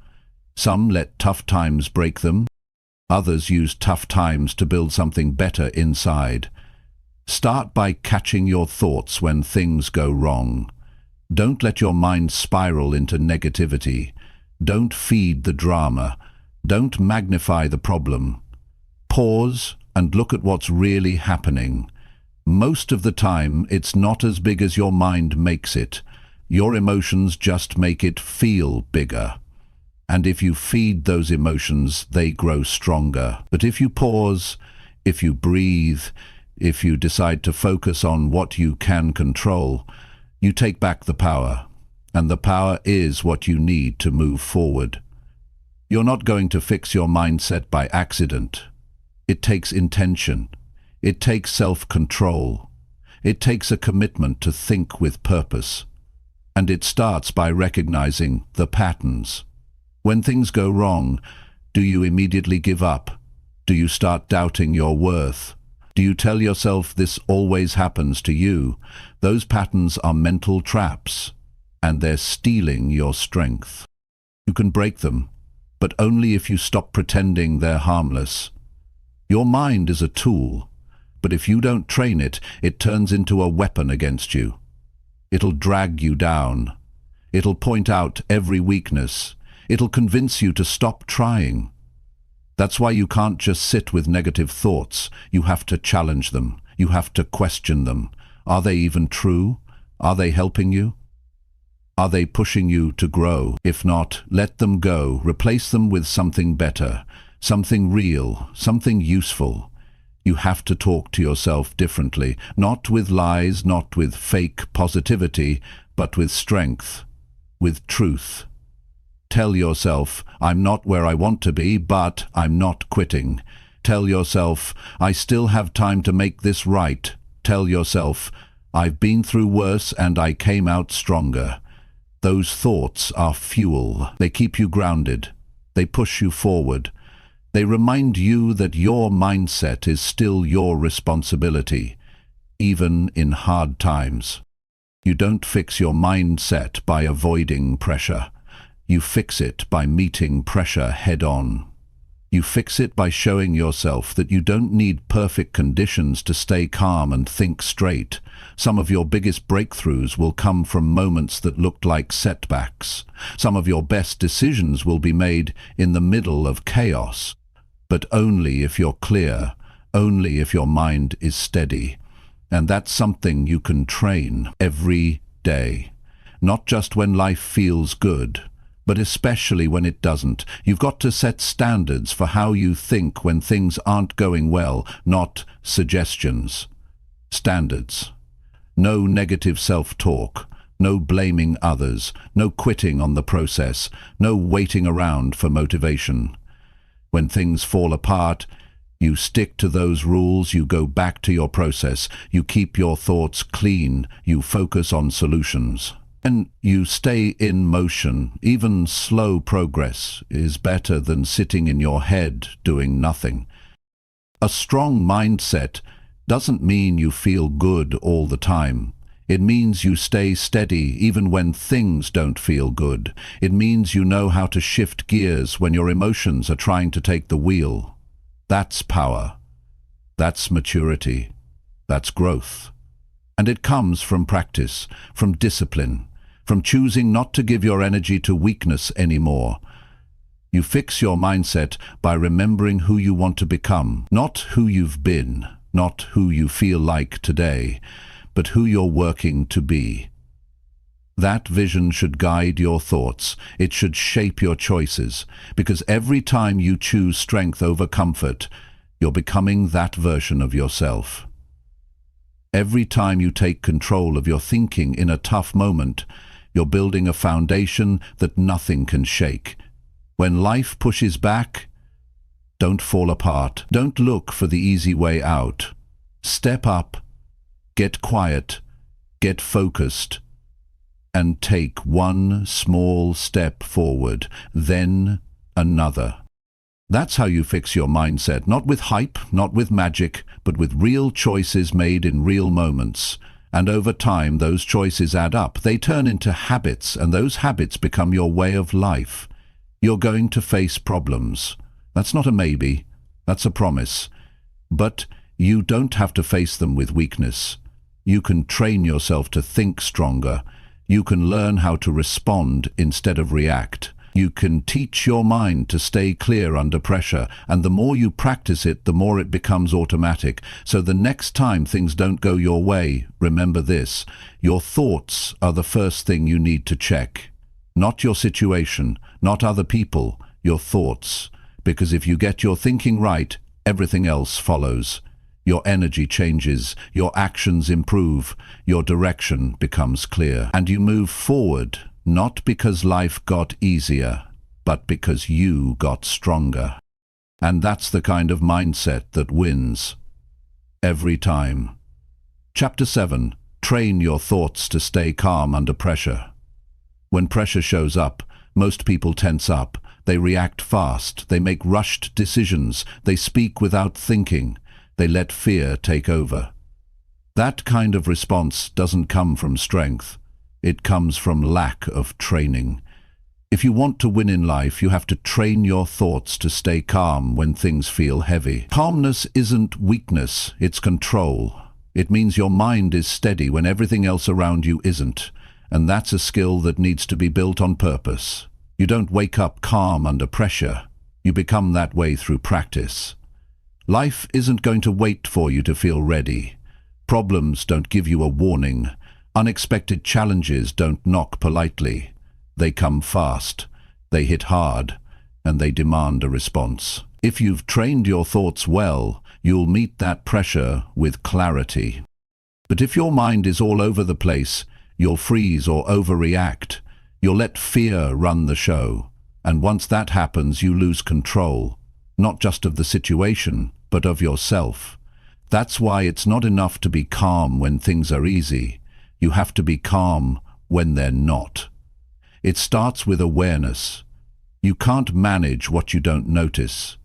Some let tough times break them. Others use tough times to build something better inside. Start by catching your thoughts when things go wrong. Don't let your mind spiral into negativity. Don't feed the drama. Don't magnify the problem. Pause and look at what's really happening. Most of the time, it's not as big as your mind makes it. Your emotions just make it feel bigger. And if you feed those emotions, they grow stronger. But if you pause, if you breathe, if you decide to focus on what you can control, you take back the power. And the power is what you need to move forward. You're not going to fix your mindset by accident. It takes intention. It takes self-control. It takes a commitment to think with purpose. And it starts by recognizing the patterns. When things go wrong, do you immediately give up? Do you start doubting your worth? Do you tell yourself this always happens to you? Those patterns are mental traps, and they're stealing your strength. You can break them, but only if you stop pretending they're harmless. Your mind is a tool, but if you don't train it, it turns into a weapon against you. It'll drag you down. It'll point out every weakness. It'll convince you to stop trying. That's why you can't just sit with negative thoughts. You have to challenge them. You have to question them. Are they even true? Are they helping you? Are they pushing you to grow? If not, let them go. Replace them with something better, something real, something useful. You have to talk to yourself differently, not with lies, not with fake positivity, but with strength, with truth. Tell yourself, I'm not where I want to be, but I'm not quitting. Tell yourself, I still have time to make this right. Tell yourself, I've been through worse and I came out stronger. Those thoughts are fuel. They keep you grounded. They push you forward. They remind you that your mindset is still your responsibility, even in hard times. You don't fix your mindset by avoiding pressure. You fix it by meeting pressure head-on. You fix it by showing yourself that you don't need perfect conditions to stay calm and think straight. Some of your biggest breakthroughs will come from moments that looked like setbacks. Some of your best decisions will be made in the middle of chaos. But only if you're clear, only if your mind is steady. And that's something you can train every day. Not just when life feels good, but especially when it doesn't. You've got to set standards for how you think when things aren't going well, not suggestions. Standards. No negative self-talk, no blaming others, no quitting on the process, no waiting around for motivation. When things fall apart, You stick to those rules, you go back to your process, you keep your thoughts clean, you focus on solutions. And you stay in motion. Even slow progress is better than sitting in your head doing nothing. A strong mindset doesn't mean you feel good all the time. It means you stay steady even when things don't feel good. It means you know how to shift gears when your emotions are trying to take the wheel. That's power. That's maturity. That's growth. And it comes from practice, from discipline, from choosing not to give your energy to weakness anymore. You fix your mindset by remembering who you want to become, not who you've been, not who you feel like today, but who you're working to be. That vision should guide your thoughts. It should shape your choices, because every time you choose strength over comfort, you're becoming that version of yourself. Every time you take control of your thinking in a tough moment, you're building a foundation that nothing can shake. When life pushes back, don't fall apart. Don't look for the easy way out. Step up, get quiet, get focused, and take one small step forward, then another. That's how you fix your mindset, not with hype, not with magic, but with real choices made in real moments. And over time, those choices add up. They turn into habits, and those habits become your way of life. You're going to face problems. That's not a maybe, that's a promise. But you don't have to face them with weakness. You can train yourself to think stronger. You can learn how to respond instead of react. You can teach your mind to stay clear under pressure, and the more you practice it, the more it becomes automatic. So the next time things don't go your way, remember this: your thoughts are the first thing you need to check. Not your situation, not other people, your thoughts. Because if you get your thinking right, everything else follows. Your energy changes, your actions improve, your direction becomes clear, and you move forward, not because life got easier, but because you got stronger. And that's the kind of mindset that wins. Every time. Chapter 7. Train your thoughts to stay calm under pressure. When pressure shows up, most people tense up. They react fast. They make rushed decisions. They speak without thinking. They let fear take over. That kind of response doesn't come from strength. It comes from lack of training. If you want to win in life, you have to train your thoughts to stay calm when things feel heavy. Calmness isn't weakness, it's control. It means your mind is steady when everything else around you isn't. And that's a skill that needs to be built on purpose. You don't wake up calm under pressure. You become that way through practice. Life isn't going to wait for you to feel ready. Problems don't give you a warning. Unexpected challenges don't knock politely. They come fast, they hit hard, and they demand a response. If you've trained your thoughts well, you'll meet that pressure with clarity. But if your mind is all over the place, you'll freeze or overreact. You'll let fear run the show. And once that happens, you lose control, not just of the situation, but of yourself. That's why it's not enough to be calm when things are easy. You have to be calm when they're not. It starts with awareness. You can't manage what you don't notice.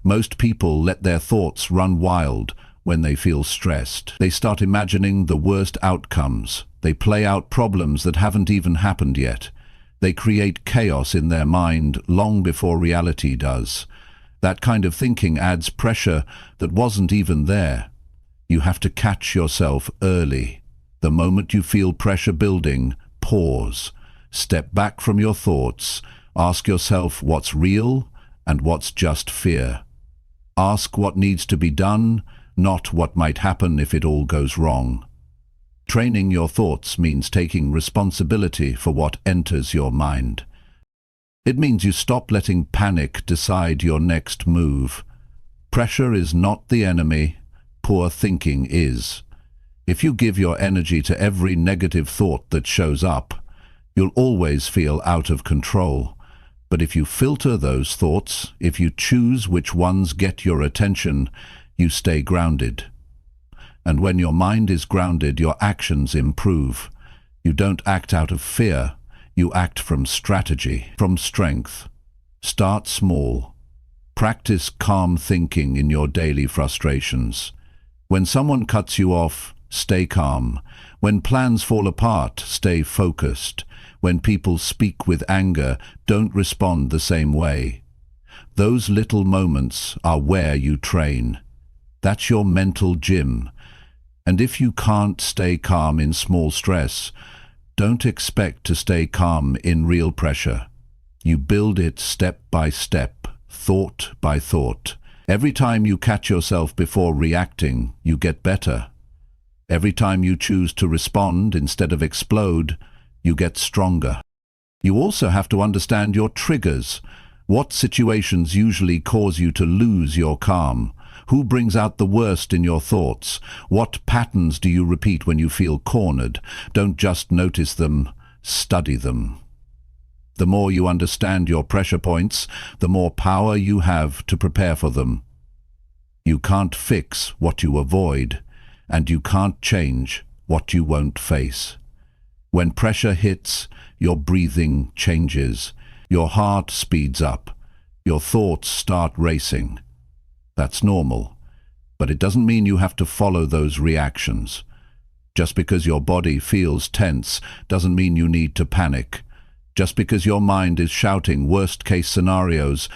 Most people let their thoughts run wild when they feel stressed. They start imagining the worst outcomes. They play out problems that haven't even happened yet. They create chaos in their mind long before reality does. That kind of thinking adds pressure that wasn't even there. You have to catch yourself early. The moment you feel pressure building, pause. Step back from your thoughts. Ask yourself what's real and what's just fear. Ask what needs to be done, not what might happen if it all goes wrong. Training your thoughts means taking responsibility for what enters your mind. It means you stop letting panic decide your next move. Pressure is not the enemy. Poor thinking is. If you give your energy to every negative thought that shows up, you'll always feel out of control. But if you filter those thoughts, if you choose which ones get your attention, you stay grounded. And when your mind is grounded, your actions improve. You don't act out of fear, you act from strategy, from strength. Start small. Practice calm thinking in your daily frustrations. When someone cuts you off, stay calm. When plans fall apart, stay focused. When people speak with anger, don't respond the same way. Those little moments are where you train. That's your mental gym. And if you can't stay calm in small stress, don't expect to stay calm in real pressure. You build it step by step, thought by thought. Every time you catch yourself before reacting, you get better. Every time you choose to respond instead of explode, you get stronger. You also have to understand your triggers. What situations usually cause you to lose your calm? Who brings out the worst in your thoughts? What patterns do you repeat when you feel cornered? Don't just notice them, study them. The more you understand your pressure points, the more power you have to prepare for them. You can't fix what you avoid, and you can't change what you won't face. When pressure hits, your breathing changes, your heart speeds up, your thoughts start racing. That's normal, but it doesn't mean you have to follow those reactions. Just because your body feels tense doesn't mean you need to panic. Just because your mind is shouting worst-case scenarios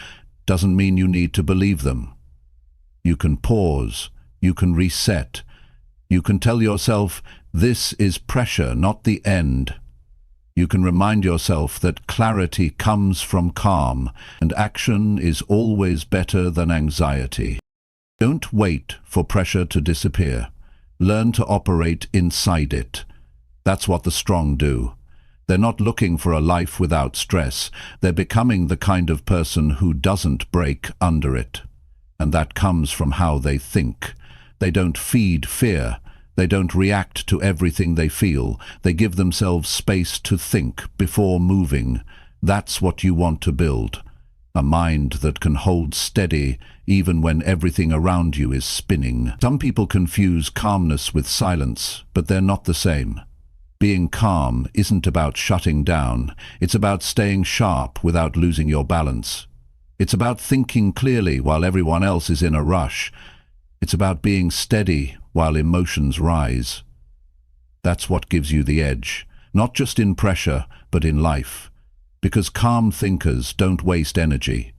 doesn't mean you need to believe them. You can pause, you can reset, you can tell yourself, this is pressure, not the end. You can remind yourself that clarity comes from calm, and action is always better than anxiety. Don't wait for pressure to disappear. Learn to operate inside it. That's what the strong do. They're not looking for a life without stress. They're becoming the kind of person who doesn't break under it. And that comes from how they think. They don't feed fear. They don't react to everything they feel. They give themselves space to think before moving. That's what you want to build. A mind that can hold steady even when everything around you is spinning. Some people confuse calmness with silence, but they're not the same. Being calm isn't about shutting down. It's about staying sharp without losing your balance. It's about thinking clearly while everyone else is in a rush. It's about being steady while emotions rise. That's what gives you the edge, not just in pressure, but in life. Because calm thinkers don't waste energy.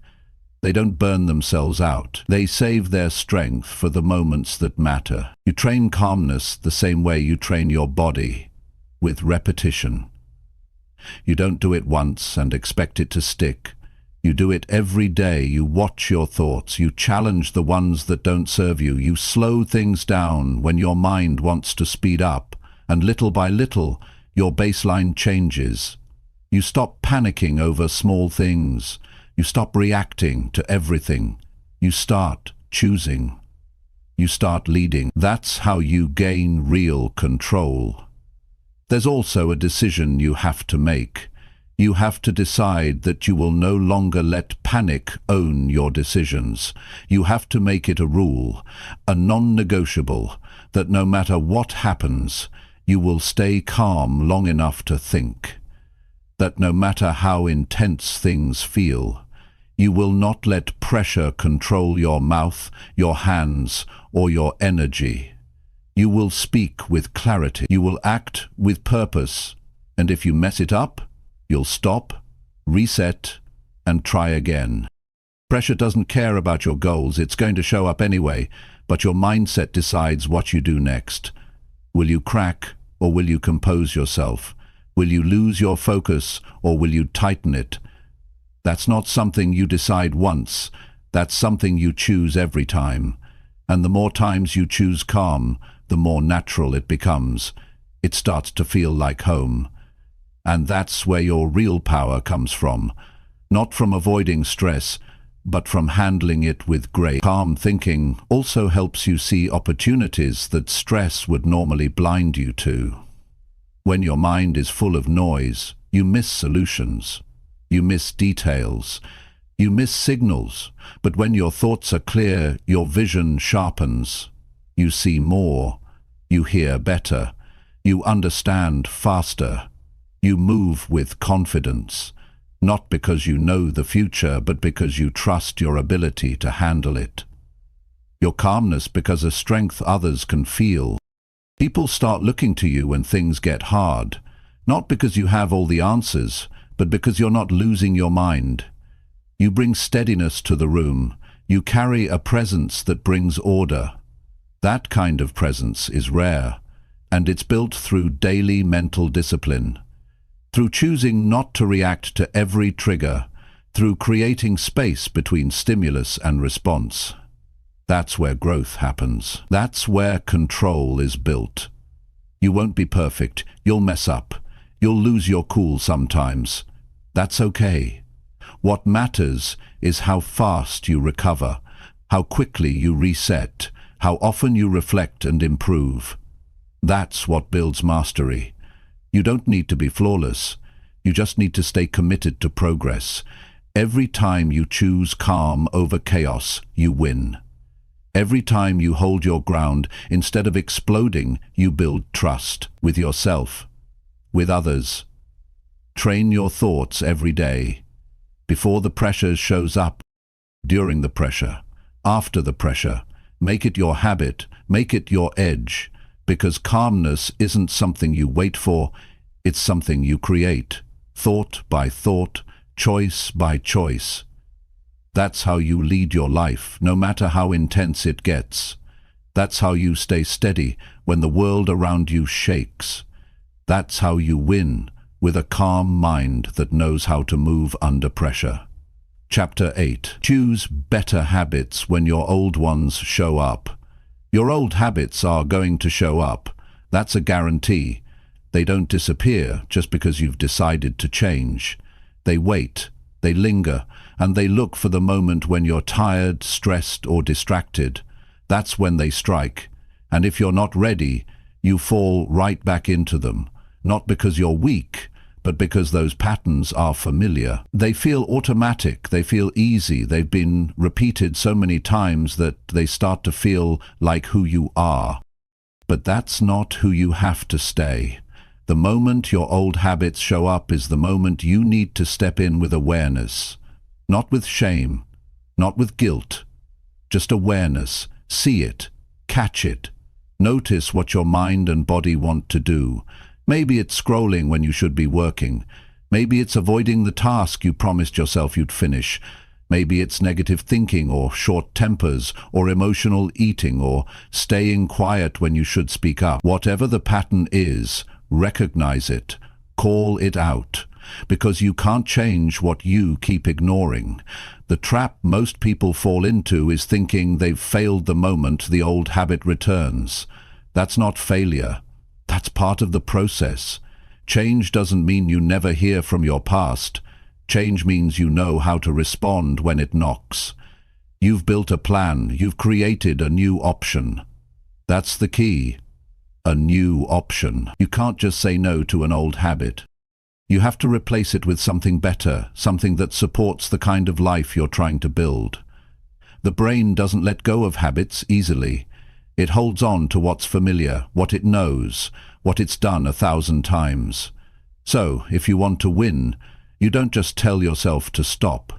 They don't burn themselves out. They save their strength for the moments that matter. You train calmness the same way you train your body, with repetition. You don't do it once and expect it to stick. You do it every day. You watch your thoughts. You challenge the ones that don't serve you. You slow things down when your mind wants to speed up. And little by little, your baseline changes. You stop panicking over small things. You stop reacting to everything. You start choosing. You start leading. That's how you gain real control. There's also a decision you have to make. You have to decide that you will no longer let panic own your decisions. You have to make it a rule, a non-negotiable, that no matter what happens, you will stay calm long enough to think. That no matter how intense things feel, you will not let pressure control your mouth, your hands, or your energy. You will speak with clarity. You will act with purpose. And if you mess it up, you'll stop, reset, and try again. Pressure doesn't care about your goals. It's going to show up anyway, but your mindset decides what you do next. Will you crack, or will you compose yourself? Will you lose your focus, or will you tighten it? That's not something you decide once. That's something you choose every time. And the more times you choose calm, the more natural it becomes. It starts to feel like home. And that's where your real power comes from. Not from avoiding stress, but from handling it with grace. Calm thinking also helps you see opportunities that stress would normally blind you to. When your mind is full of noise, you miss solutions. you miss details, you miss signals. But when your thoughts are clear, your vision sharpens. You see more, you hear better, you understand faster, you move with confidence, not because you know the future, but because you trust your ability to handle it. Your calmness because a strength others can feel. People start looking to you when things get hard, not because you have all the answers, but because you're not losing your mind. You bring steadiness to the room. You carry a presence that brings order. That kind of presence is rare, and it's built through daily mental discipline, through choosing not to react to every trigger, through creating space between stimulus and response. That's where growth happens. That's where control is built. You won't be perfect. You'll mess up. You'll lose your cool sometimes. That's okay. What matters is how fast you recover, how quickly you reset, how often you reflect and improve. That's what builds mastery. You don't need to be flawless. You just need to stay committed to progress. Every time you choose calm over chaos, you win. Every time you hold your ground, instead of exploding, you build trust with yourself, with others. Train your thoughts every day. Before the pressure shows up, during the pressure, after the pressure. Make it your habit, make it your edge, because calmness isn't something you wait for, it's something you create, thought by thought, choice by choice. That's how you lead your life, no matter how intense it gets. That's how you stay steady when the world around you shakes. That's how you win, with a calm mind that knows how to move under pressure. Chapter 8. Choose better habits when your old ones show up. Your old habits are going to show up. That's a guarantee. They don't disappear just because you've decided to change. They wait, they linger, and they look for the moment when you're tired, stressed, or distracted. That's when they strike. And if you're not ready, you fall right back into them. Not because you're weak, but because those patterns are familiar. They feel automatic, they feel easy, they've been repeated so many times that they start to feel like who you are. But that's not who you have to stay. The moment your old habits show up is the moment you need to step in with awareness. Not with shame, not with guilt. Just awareness. See it, catch it. Notice what your mind and body want to do. Maybe it's scrolling when you should be working. Maybe it's avoiding the task you promised yourself you'd finish. Maybe it's negative thinking or short tempers or emotional eating or staying quiet when you should speak up. Whatever the pattern is, recognize it. Call it out. Because you can't change what you keep ignoring. The trap most people fall into is thinking they've failed the moment the old habit returns. That's not failure. That's part of the process. Change doesn't mean you never hear from your past. Change means you know how to respond when it knocks. You've built a plan. You've created a new option. That's the key. A new option. You can't just say no to an old habit. You have to replace it with something better, something that supports the kind of life you're trying to build. The brain doesn't let go of habits easily. It holds on to what's familiar, what it knows, what it's done 1,000 times. So, if you want to win, you don't just tell yourself to stop.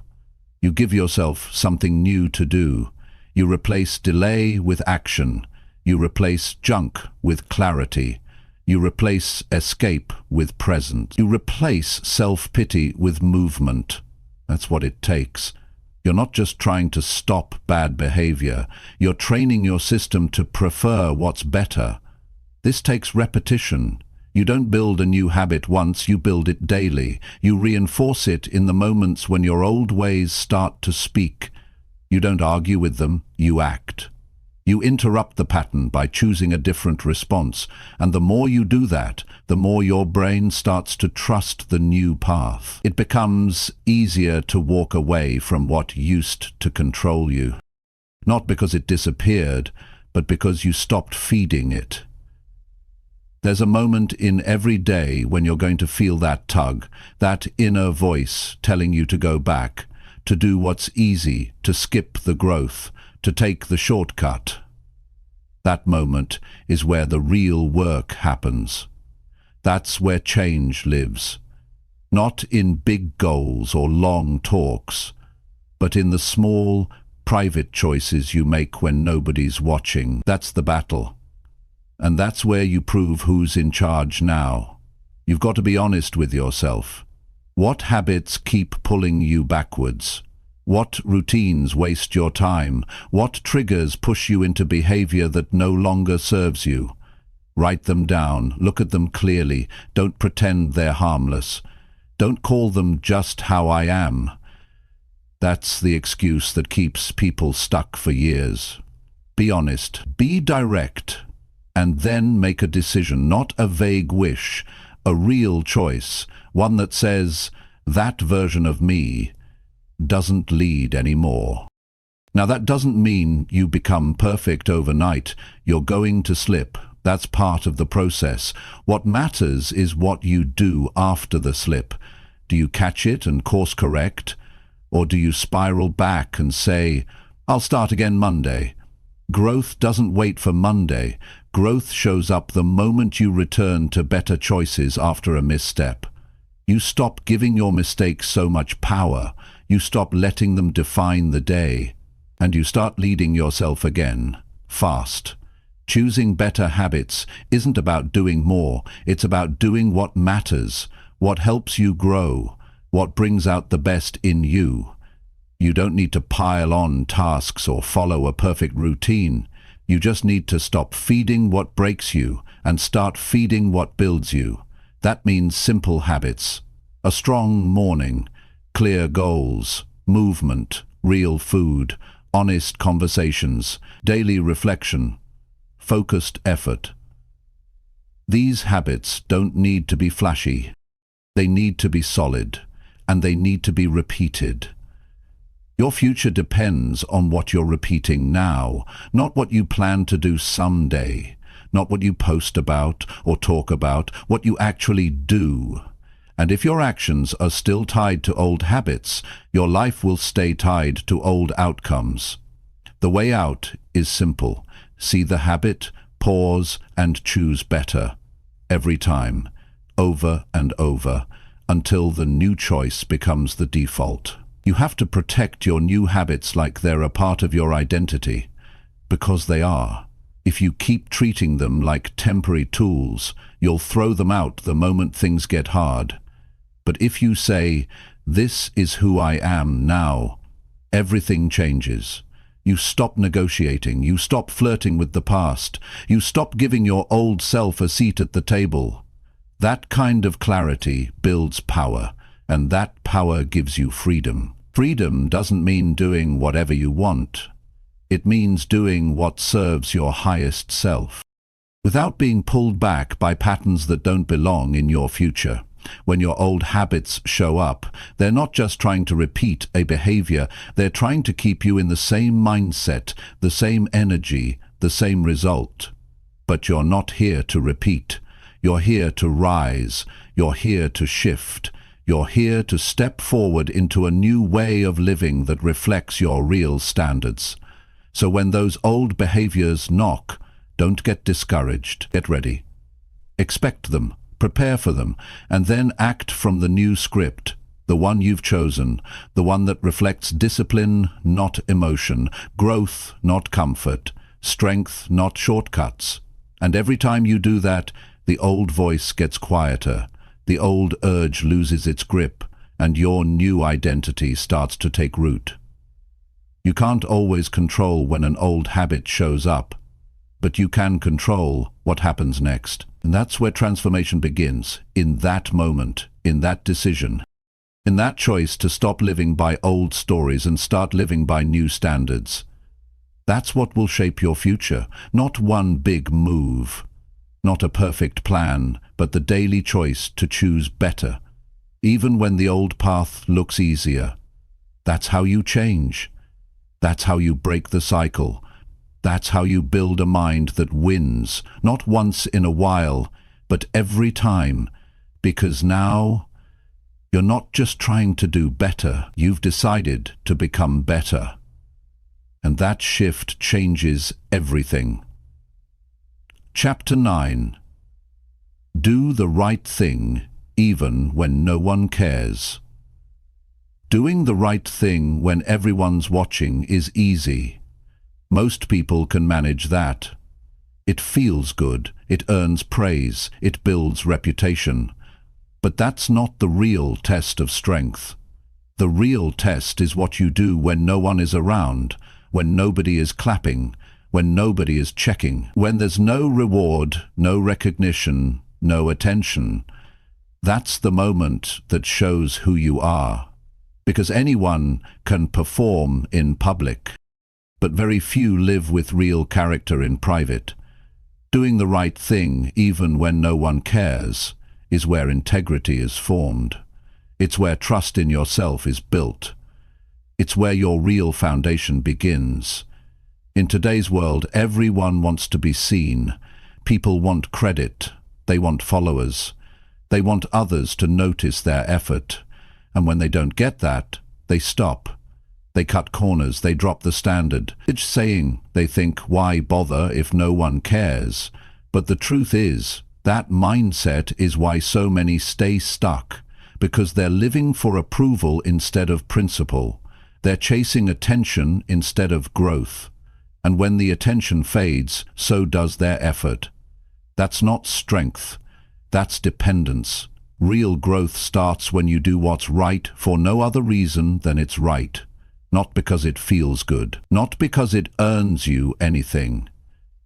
You give yourself something new to do. You replace delay with action. You replace junk with clarity. You replace escape with presence. You replace self-pity with movement. That's what it takes. You're not just trying to stop bad behavior. You're training your system to prefer what's better. This takes repetition. You don't build a new habit once, you build it daily. You reinforce it in the moments when your old ways start to speak. You don't argue with them, you act. You interrupt the pattern by choosing a different response, and the more you do that, the more your brain starts to trust the new path. It becomes easier to walk away from what used to control you. Not because it disappeared, but because you stopped feeding it. There's a moment in every day when you're going to feel that tug, that inner voice telling you to go back, to do what's easy, to skip the growth, to take the shortcut. That moment is where the real work happens. That's where change lives. Not in big goals or long talks, but in the small, private choices you make when nobody's watching. That's the battle. And that's where you prove who's in charge now. You've got to be honest with yourself. What habits keep pulling you backwards? What routines waste your time? What triggers push you into behavior that no longer serves you? Write them down, look at them clearly, don't pretend they're harmless. Don't call them just how I am. That's the excuse that keeps people stuck for years. Be honest, be direct, and then make a decision, not a vague wish, a real choice, one that says, that version of me doesn't lead anymore. Now that doesn't mean you become perfect overnight. You're going to slip. That's part of the process. What matters is what you do after the slip. Do you catch it and course correct? Or do you spiral back and say, I'll start again Monday? Growth doesn't wait for Monday. Growth shows up the moment you return to better choices after a misstep. You stop giving your mistakes so much power. You stop letting them define the day. And you start leading yourself again, fast. Choosing better habits isn't about doing more. It's about doing what matters, what helps you grow, what brings out the best in you. You don't need to pile on tasks or follow a perfect routine. You just need to stop feeding what breaks you and start feeding what builds you. That means simple habits, a strong morning, clear goals, movement, real food, honest conversations, daily reflection, focused effort. These habits don't need to be flashy. They need to be solid, and they need to be repeated. Your future depends on what you're repeating now, not what you plan to do someday, not what you post about or talk about, what you actually do. And if your actions are still tied to old habits, your life will stay tied to old outcomes. The way out is simple. See the habit, pause, and choose better. Every time, over and over, until the new choice becomes the default. You have to protect your new habits like they're a part of your identity, because they are. If you keep treating them like temporary tools, you'll throw them out the moment things get hard. But if you say, this is who I am now, everything changes. You stop negotiating, you stop flirting with the past, you stop giving your old self a seat at the table. That kind of clarity builds power, and that power gives you freedom. Freedom doesn't mean doing whatever you want. It means doing what serves your highest self, without being pulled back by patterns that don't belong in your future. When your old habits show up, they're not just trying to repeat a behavior, they're trying to keep you in the same mindset, the same energy, the same result. But you're not here to repeat. You're here to rise. You're here to shift. You're here to step forward into a new way of living that reflects your real standards. So when those old behaviors knock, don't get discouraged. Get ready. Expect them, prepare for them, and then act from the new script, the one you've chosen, the one that reflects discipline, not emotion, growth, not comfort, strength, not shortcuts. And every time you do that, the old voice gets quieter. The old urge loses its grip, and your new identity starts to take root. You can't always control when an old habit shows up, but you can control what happens next. And that's where transformation begins, in that moment, in that decision, in that choice to stop living by old stories and start living by new standards. That's what will shape your future, not one big move. Not a perfect plan, but the daily choice to choose better, even when the old path looks easier. That's how you change. That's how you break the cycle. That's how you build a mind that wins, not once in a while, but every time, because now you're not just trying to do better, you've decided to become better. And that shift changes everything. Chapter 9. Do the right thing even when no one cares. Doing the right thing when everyone's watching is easy. Most people can manage that. It feels good, it earns praise, it builds reputation. But that's not the real test of strength. The real test is what you do when no one is around, when nobody is clapping, when nobody is checking, when there's no reward, no recognition, no attention. That's the moment that shows who you are. Because anyone can perform in public, but very few live with real character in private. Doing the right thing, even when no one cares, is where integrity is formed. It's where trust in yourself is built. It's where your real foundation begins. In today's world, everyone wants to be seen. People want credit. They want followers. They want others to notice their effort. And when they don't get that, they stop. They cut corners, they drop the standard. It's saying they think, why bother if no one cares? But the truth is, that mindset is why so many stay stuck, because they're living for approval instead of principle. They're chasing attention instead of growth. And when the attention fades, so does their effort. That's not strength, that's dependence. Real growth starts when you do what's right for no other reason than it's right. Not because it feels good, not because it earns you anything,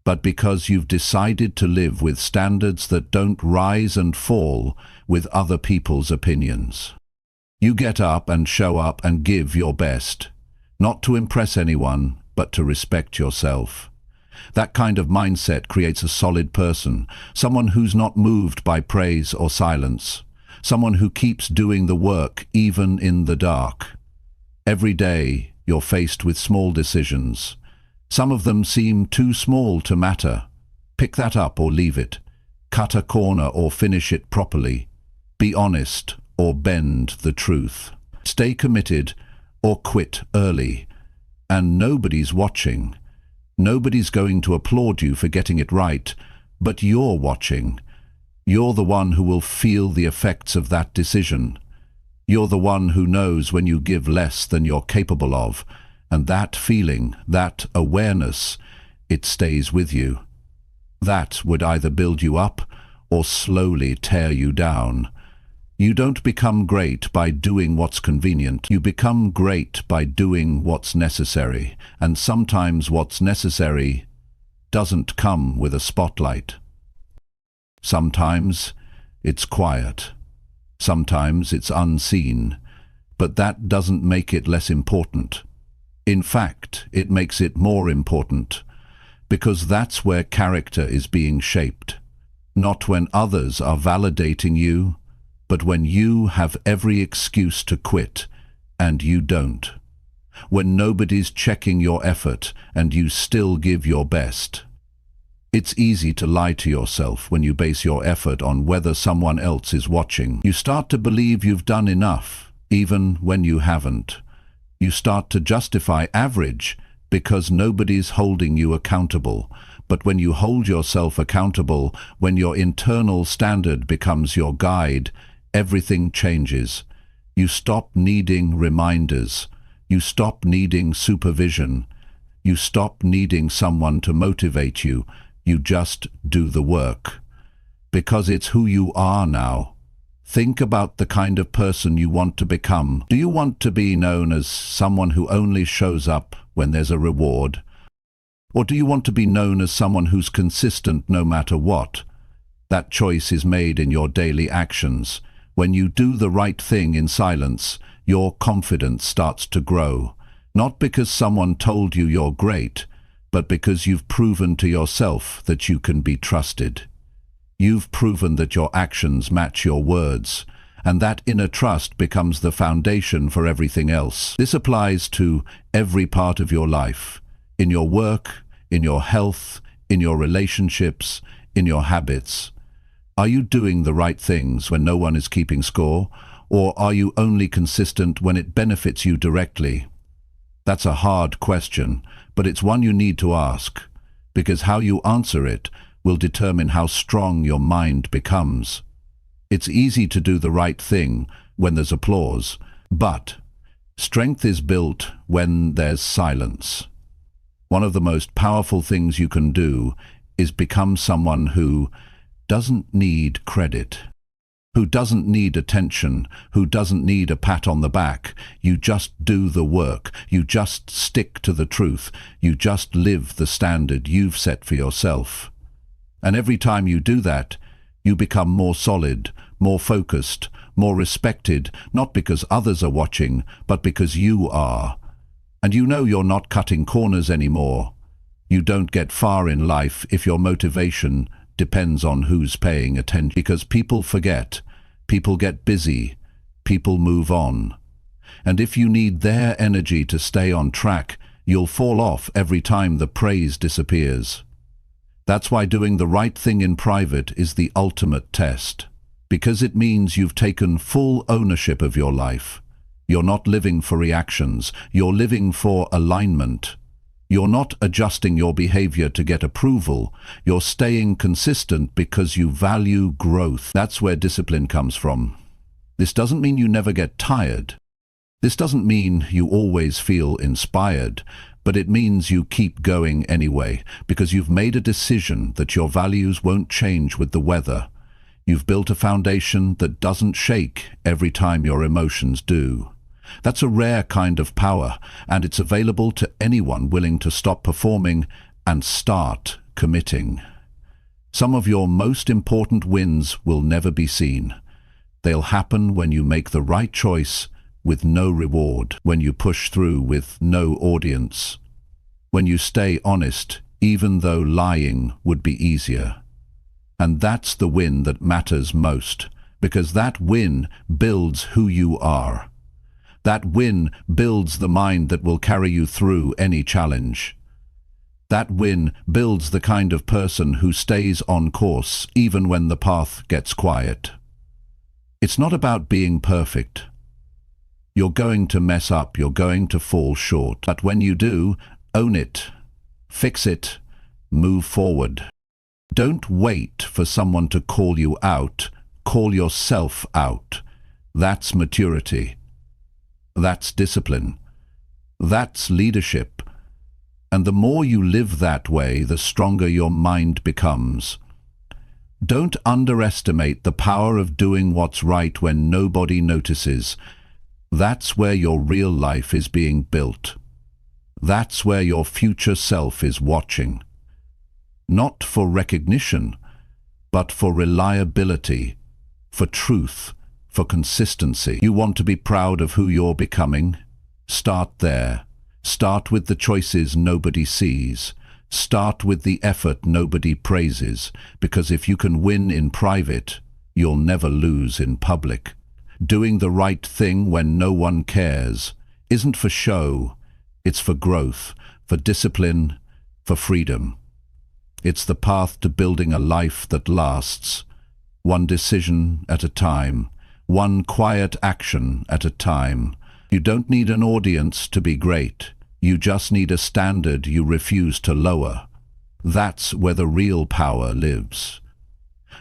but because you've decided to live with standards that don't rise and fall with other people's opinions. You get up and show up and give your best, not to impress anyone, but to respect yourself. That kind of mindset creates a solid person, someone who's not moved by praise or silence, someone who keeps doing the work even in the dark. Every day, you're faced with small decisions. Some of them seem too small to matter. Pick that up or leave it. Cut a corner or finish it properly. Be honest or bend the truth. Stay committed or quit early. And nobody's watching. Nobody's going to applaud you for getting it right, but you're watching. You're the one who will feel the effects of that decision. You're the one who knows when you give less than you're capable of, and that feeling, that awareness, it stays with you. That would either build you up or slowly tear you down. You don't become great by doing what's convenient. You become great by doing what's necessary, and sometimes what's necessary doesn't come with a spotlight. Sometimes it's quiet. Sometimes it's unseen, but that doesn't make it less important. In fact, it makes it more important, because that's where character is being shaped. Not when others are validating you, but when you have every excuse to quit, and you don't. When nobody's checking your effort, and you still give your best. It's easy to lie to yourself when you base your effort on whether someone else is watching. You start to believe you've done enough, even when you haven't. You start to justify average because nobody's holding you accountable. But when you hold yourself accountable, when your internal standard becomes your guide, everything changes. You stop needing reminders. You stop needing supervision. You stop needing someone to motivate you. You just do the work. Because it's who you are now. Think about the kind of person you want to become. Do you want to be known as someone who only shows up when there's a reward? Or do you want to be known as someone who's consistent no matter what? That choice is made in your daily actions. When you do the right thing in silence, your confidence starts to grow. Not because someone told you you're great, but because you've proven to yourself that you can be trusted. You've proven that your actions match your words, and that inner trust becomes the foundation for everything else. This applies to every part of your life, in your work, in your health, in your relationships, in your habits. Are you doing the right things when no one is keeping score, or are you only consistent when it benefits you directly? That's a hard question, but it's one you need to ask, because how you answer it will determine how strong your mind becomes. It's easy to do the right thing when there's applause, but strength is built when there's silence. One of the most powerful things you can do is become someone who doesn't need credit, who doesn't need attention, who doesn't need a pat on the back. You just do the work. You just stick to the truth. You just live the standard you've set for yourself. And every time you do that, you become more solid, more focused, more respected, not because others are watching, but because you are. And you know you're not cutting corners anymore. You don't get far in life if your motivation depends on who's paying attention, because people forget, people get busy, people move on. And if you need their energy to stay on track, you'll fall off every time the praise disappears. That's why doing the right thing in private is the ultimate test, because it means you've taken full ownership of your life. You're not living for reactions, you're living for alignment. You're not adjusting your behavior to get approval. You're staying consistent because you value growth. That's where discipline comes from. This doesn't mean you never get tired. This doesn't mean you always feel inspired, but it means you keep going anyway, because you've made a decision that your values won't change with the weather. You've built a foundation that doesn't shake every time your emotions do. That's a rare kind of power, and it's available to anyone willing to stop performing and start committing. Some of your most important wins will never be seen. They'll happen when you make the right choice with no reward, when you push through with no audience, when you stay honest even though lying would be easier. And that's the win that matters most, because that win builds who you are. That win builds the mind that will carry you through any challenge. That win builds the kind of person who stays on course even when the path gets quiet. It's not about being perfect. You're going to mess up, you're going to fall short. But when you do, own it, fix it, move forward. Don't wait for someone to call you out. Call yourself out. That's maturity. That's discipline. That's leadership. And the more you live that way, the stronger your mind becomes. Don't underestimate the power of doing what's right when nobody notices. That's where your real life is being built. That's where your future self is watching. Not for recognition, but for reliability, for truth, for consistency. You want to be proud of who you're becoming? Start there. Start with the choices nobody sees. Start with the effort nobody praises, because if you can win in private, you'll never lose in public. Doing the right thing when no one cares isn't for show, it's for growth, for discipline, for freedom. It's the path to building a life that lasts, one decision at a time, one quiet action at a time. You don't need an audience to be great. You just need a standard you refuse to lower. That's where the real power lives.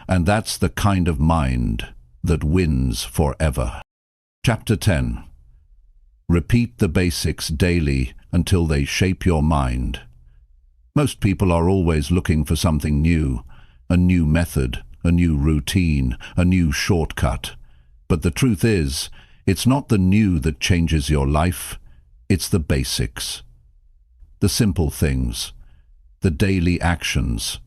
And that's the kind of mind that wins forever. Chapter 10. Repeat the basics daily until they shape your mind. Most people are always looking for something new, a new method, a new routine, a new shortcut. But the truth is, it's not the new that changes your life, it's the basics. The simple things, the daily actions,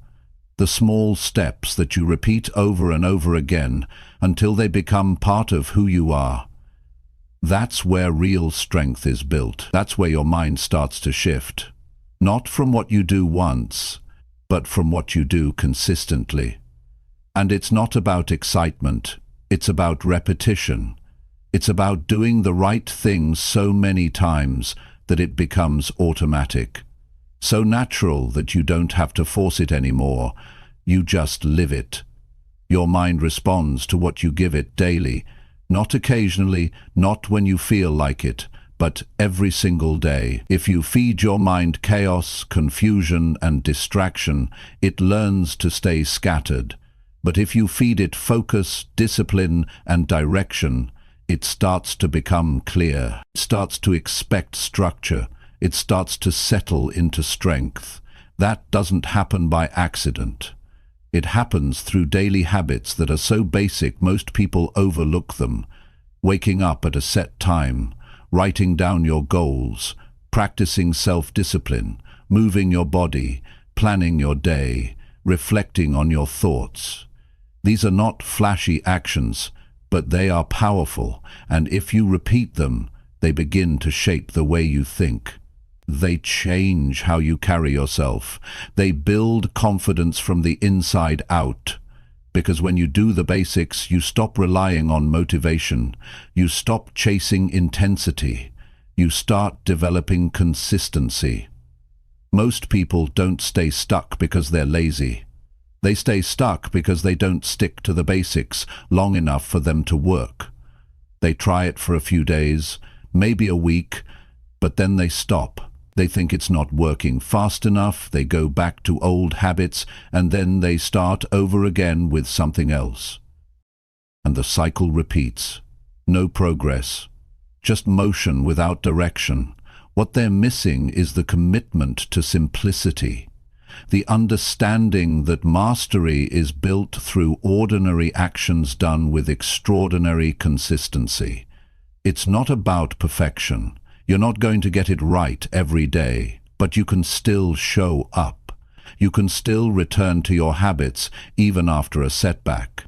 the small steps that you repeat over and over again until they become part of who you are. That's where real strength is built. That's where your mind starts to shift. Not from what you do once, but from what you do consistently. And it's not about excitement. It's about repetition. It's about doing the right thing so many times that it becomes automatic. So natural that you don't have to force it anymore. You just live it. Your mind responds to what you give it daily, not occasionally, not when you feel like it, but every single day. If you feed your mind chaos, confusion, and distraction, it learns to stay scattered. But if you feed it focus, discipline, and direction, it starts to become clear. It starts to expect structure. It starts to settle into strength. That doesn't happen by accident. It happens through daily habits that are so basic most people overlook them. Waking up at a set time, writing down your goals, practicing self-discipline, moving your body, planning your day, reflecting on your thoughts. These are not flashy actions, but they are powerful, and if you repeat them, they begin to shape the way you think. They change how you carry yourself. They build confidence from the inside out. Because when you do the basics, you stop relying on motivation. You stop chasing intensity. You start developing consistency. Most people don't stay stuck because they're lazy. They stay stuck because they don't stick to the basics long enough for them to work. They try it for a few days, maybe a week, but then they stop. They think it's not working fast enough, they go back to old habits, and then they start over again with something else. And the cycle repeats. No progress. Just motion without direction. What they're missing is the commitment to simplicity. The understanding that mastery is built through ordinary actions done with extraordinary consistency. It's not about perfection. You're not going to get it right every day, but you can still show up. You can still return to your habits even after a setback.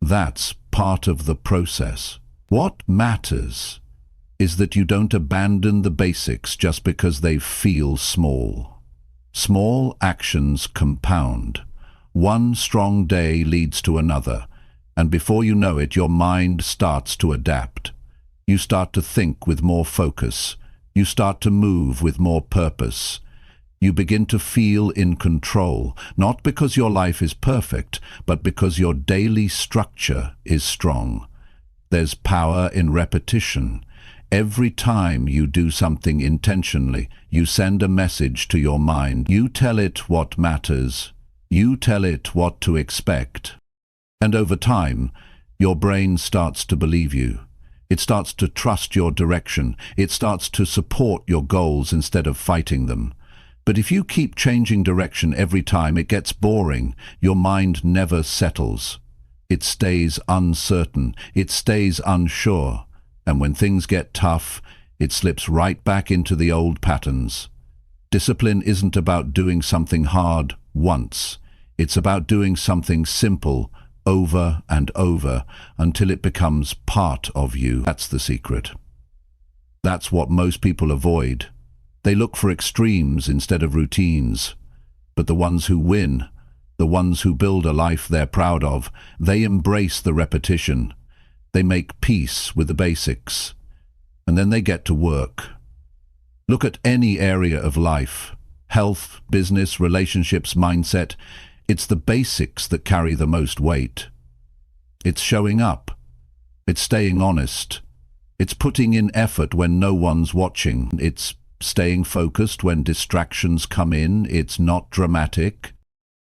That's part of the process. What matters is that you don't abandon the basics just because they feel small. Small actions compound. One strong day leads to another, and before you know it, your mind starts to adapt. You start to think with more focus. You start to move with more purpose. You begin to feel in control, not because your life is perfect, but because your daily structure is strong. There's power in repetition. Every time you do something intentionally, you send a message to your mind. You tell it what matters. You tell it what to expect. And over time, your brain starts to believe you. It starts to trust your direction. It starts to support your goals instead of fighting them. But if you keep changing direction every time, it gets boring. Your mind never settles. It stays uncertain. It stays unsure. And when things get tough, it slips right back into the old patterns. Discipline isn't about doing something hard once. It's about doing something simple over and over until it becomes part of you. That's the secret. That's what most people avoid. They look for extremes instead of routines. But the ones who win, the ones who build a life they're proud of, they embrace the repetition. They make peace with the basics. And then they get to work. Look at any area of life. Health, business, relationships, mindset. It's the basics that carry the most weight. It's showing up. It's staying honest. It's putting in effort when no one's watching. It's staying focused when distractions come in. It's not dramatic,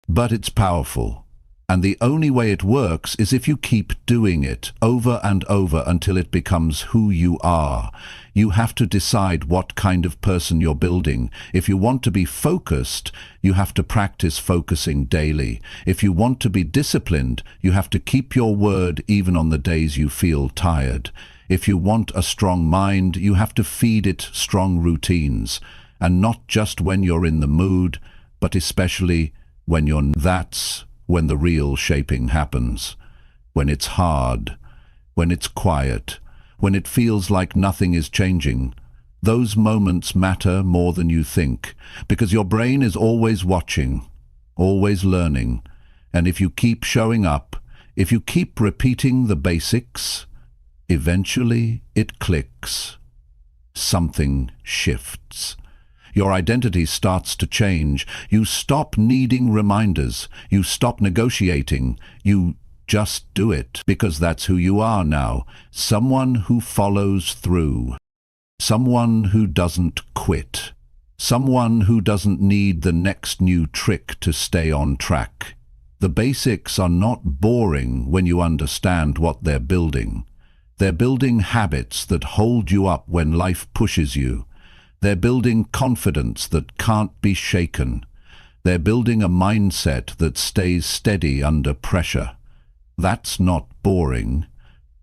but it's powerful. And the only way it works is if you keep doing it over and over until it becomes who you are. You have to decide what kind of person you're building. If you want to be focused, you have to practice focusing daily. If you want to be disciplined, you have to keep your word even on the days you feel tired. If you want a strong mind, you have to feed it strong routines. And not just when you're in the mood, but especially when you're not. That's when the real shaping happens. When it's hard, when it's quiet, when it feels like nothing is changing. Those moments matter more than you think, because your brain is always watching, always learning. And if you keep showing up, if you keep repeating the basics, eventually it clicks. Something shifts. Your identity starts to change. You stop needing reminders. You stop negotiating. You Just do it, because that's who you are now. Someone who follows through. Someone who doesn't quit. Someone who doesn't need the next new trick to stay on track. The basics are not boring when you understand what they're building. They're building habits that hold you up when life pushes you. They're building confidence that can't be shaken. They're building a mindset that stays steady under pressure. That's not boring.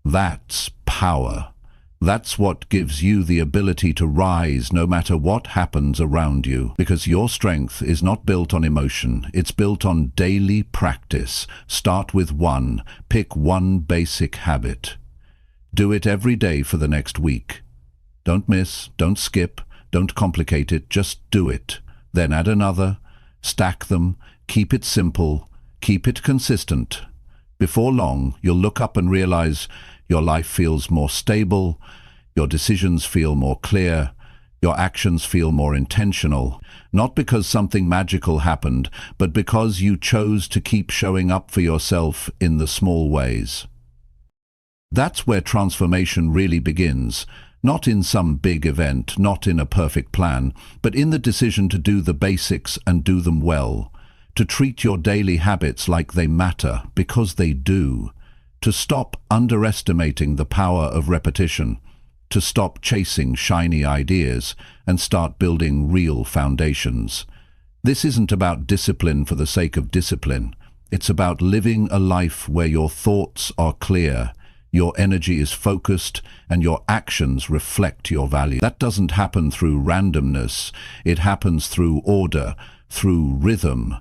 That's power. That's what gives you the ability to rise no matter what happens around you. Because your strength is not built on emotion, it's built on daily practice. Start with one. Pick one basic habit. Do it every day for the next week. Don't miss, don't skip, don't complicate it, just do it. Then add another, stack them, keep it simple, keep it consistent. Before long, you'll look up and realize your life feels more stable, your decisions feel more clear, your actions feel more intentional, not because something magical happened, but because you chose to keep showing up for yourself in the small ways. That's where transformation really begins, not in some big event, not in a perfect plan, but in the decision to do the basics and do them well, to treat your daily habits like they matter, because they do, to stop underestimating the power of repetition, to stop chasing shiny ideas and start building real foundations. This isn't about discipline for the sake of discipline. It's about living a life where your thoughts are clear, your energy is focused, and your actions reflect your value. That doesn't happen through randomness. It happens through order, through rhythm,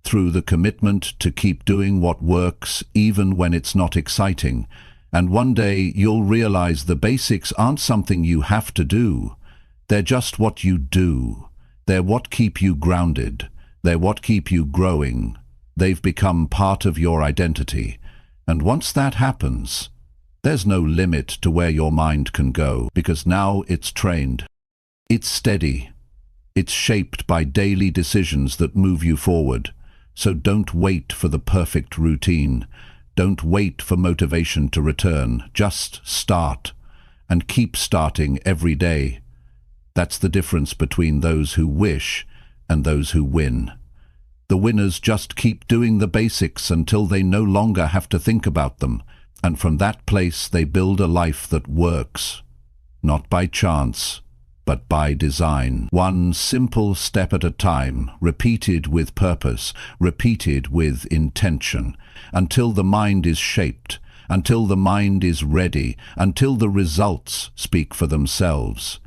through the commitment to keep doing what works even when it's not exciting. And one day you'll realize the basics aren't something you have to do. They're just what you do. They're what keep you grounded. They're what keep you growing. They've become part of your identity. And once that happens, there's no limit to where your mind can go, because now it's trained. It's steady. It's shaped by daily decisions that move you forward. So don't wait for the perfect routine. Don't wait for motivation to return. Just start, and keep starting every day. That's the difference between those who wish and those who win. The winners just keep doing the basics until they no longer have to think about them, and from that place they build a life that works, not by chance, but by design. One simple step at a time, repeated with purpose, repeated with intention, until the mind is shaped, until the mind is ready, until the results speak for themselves.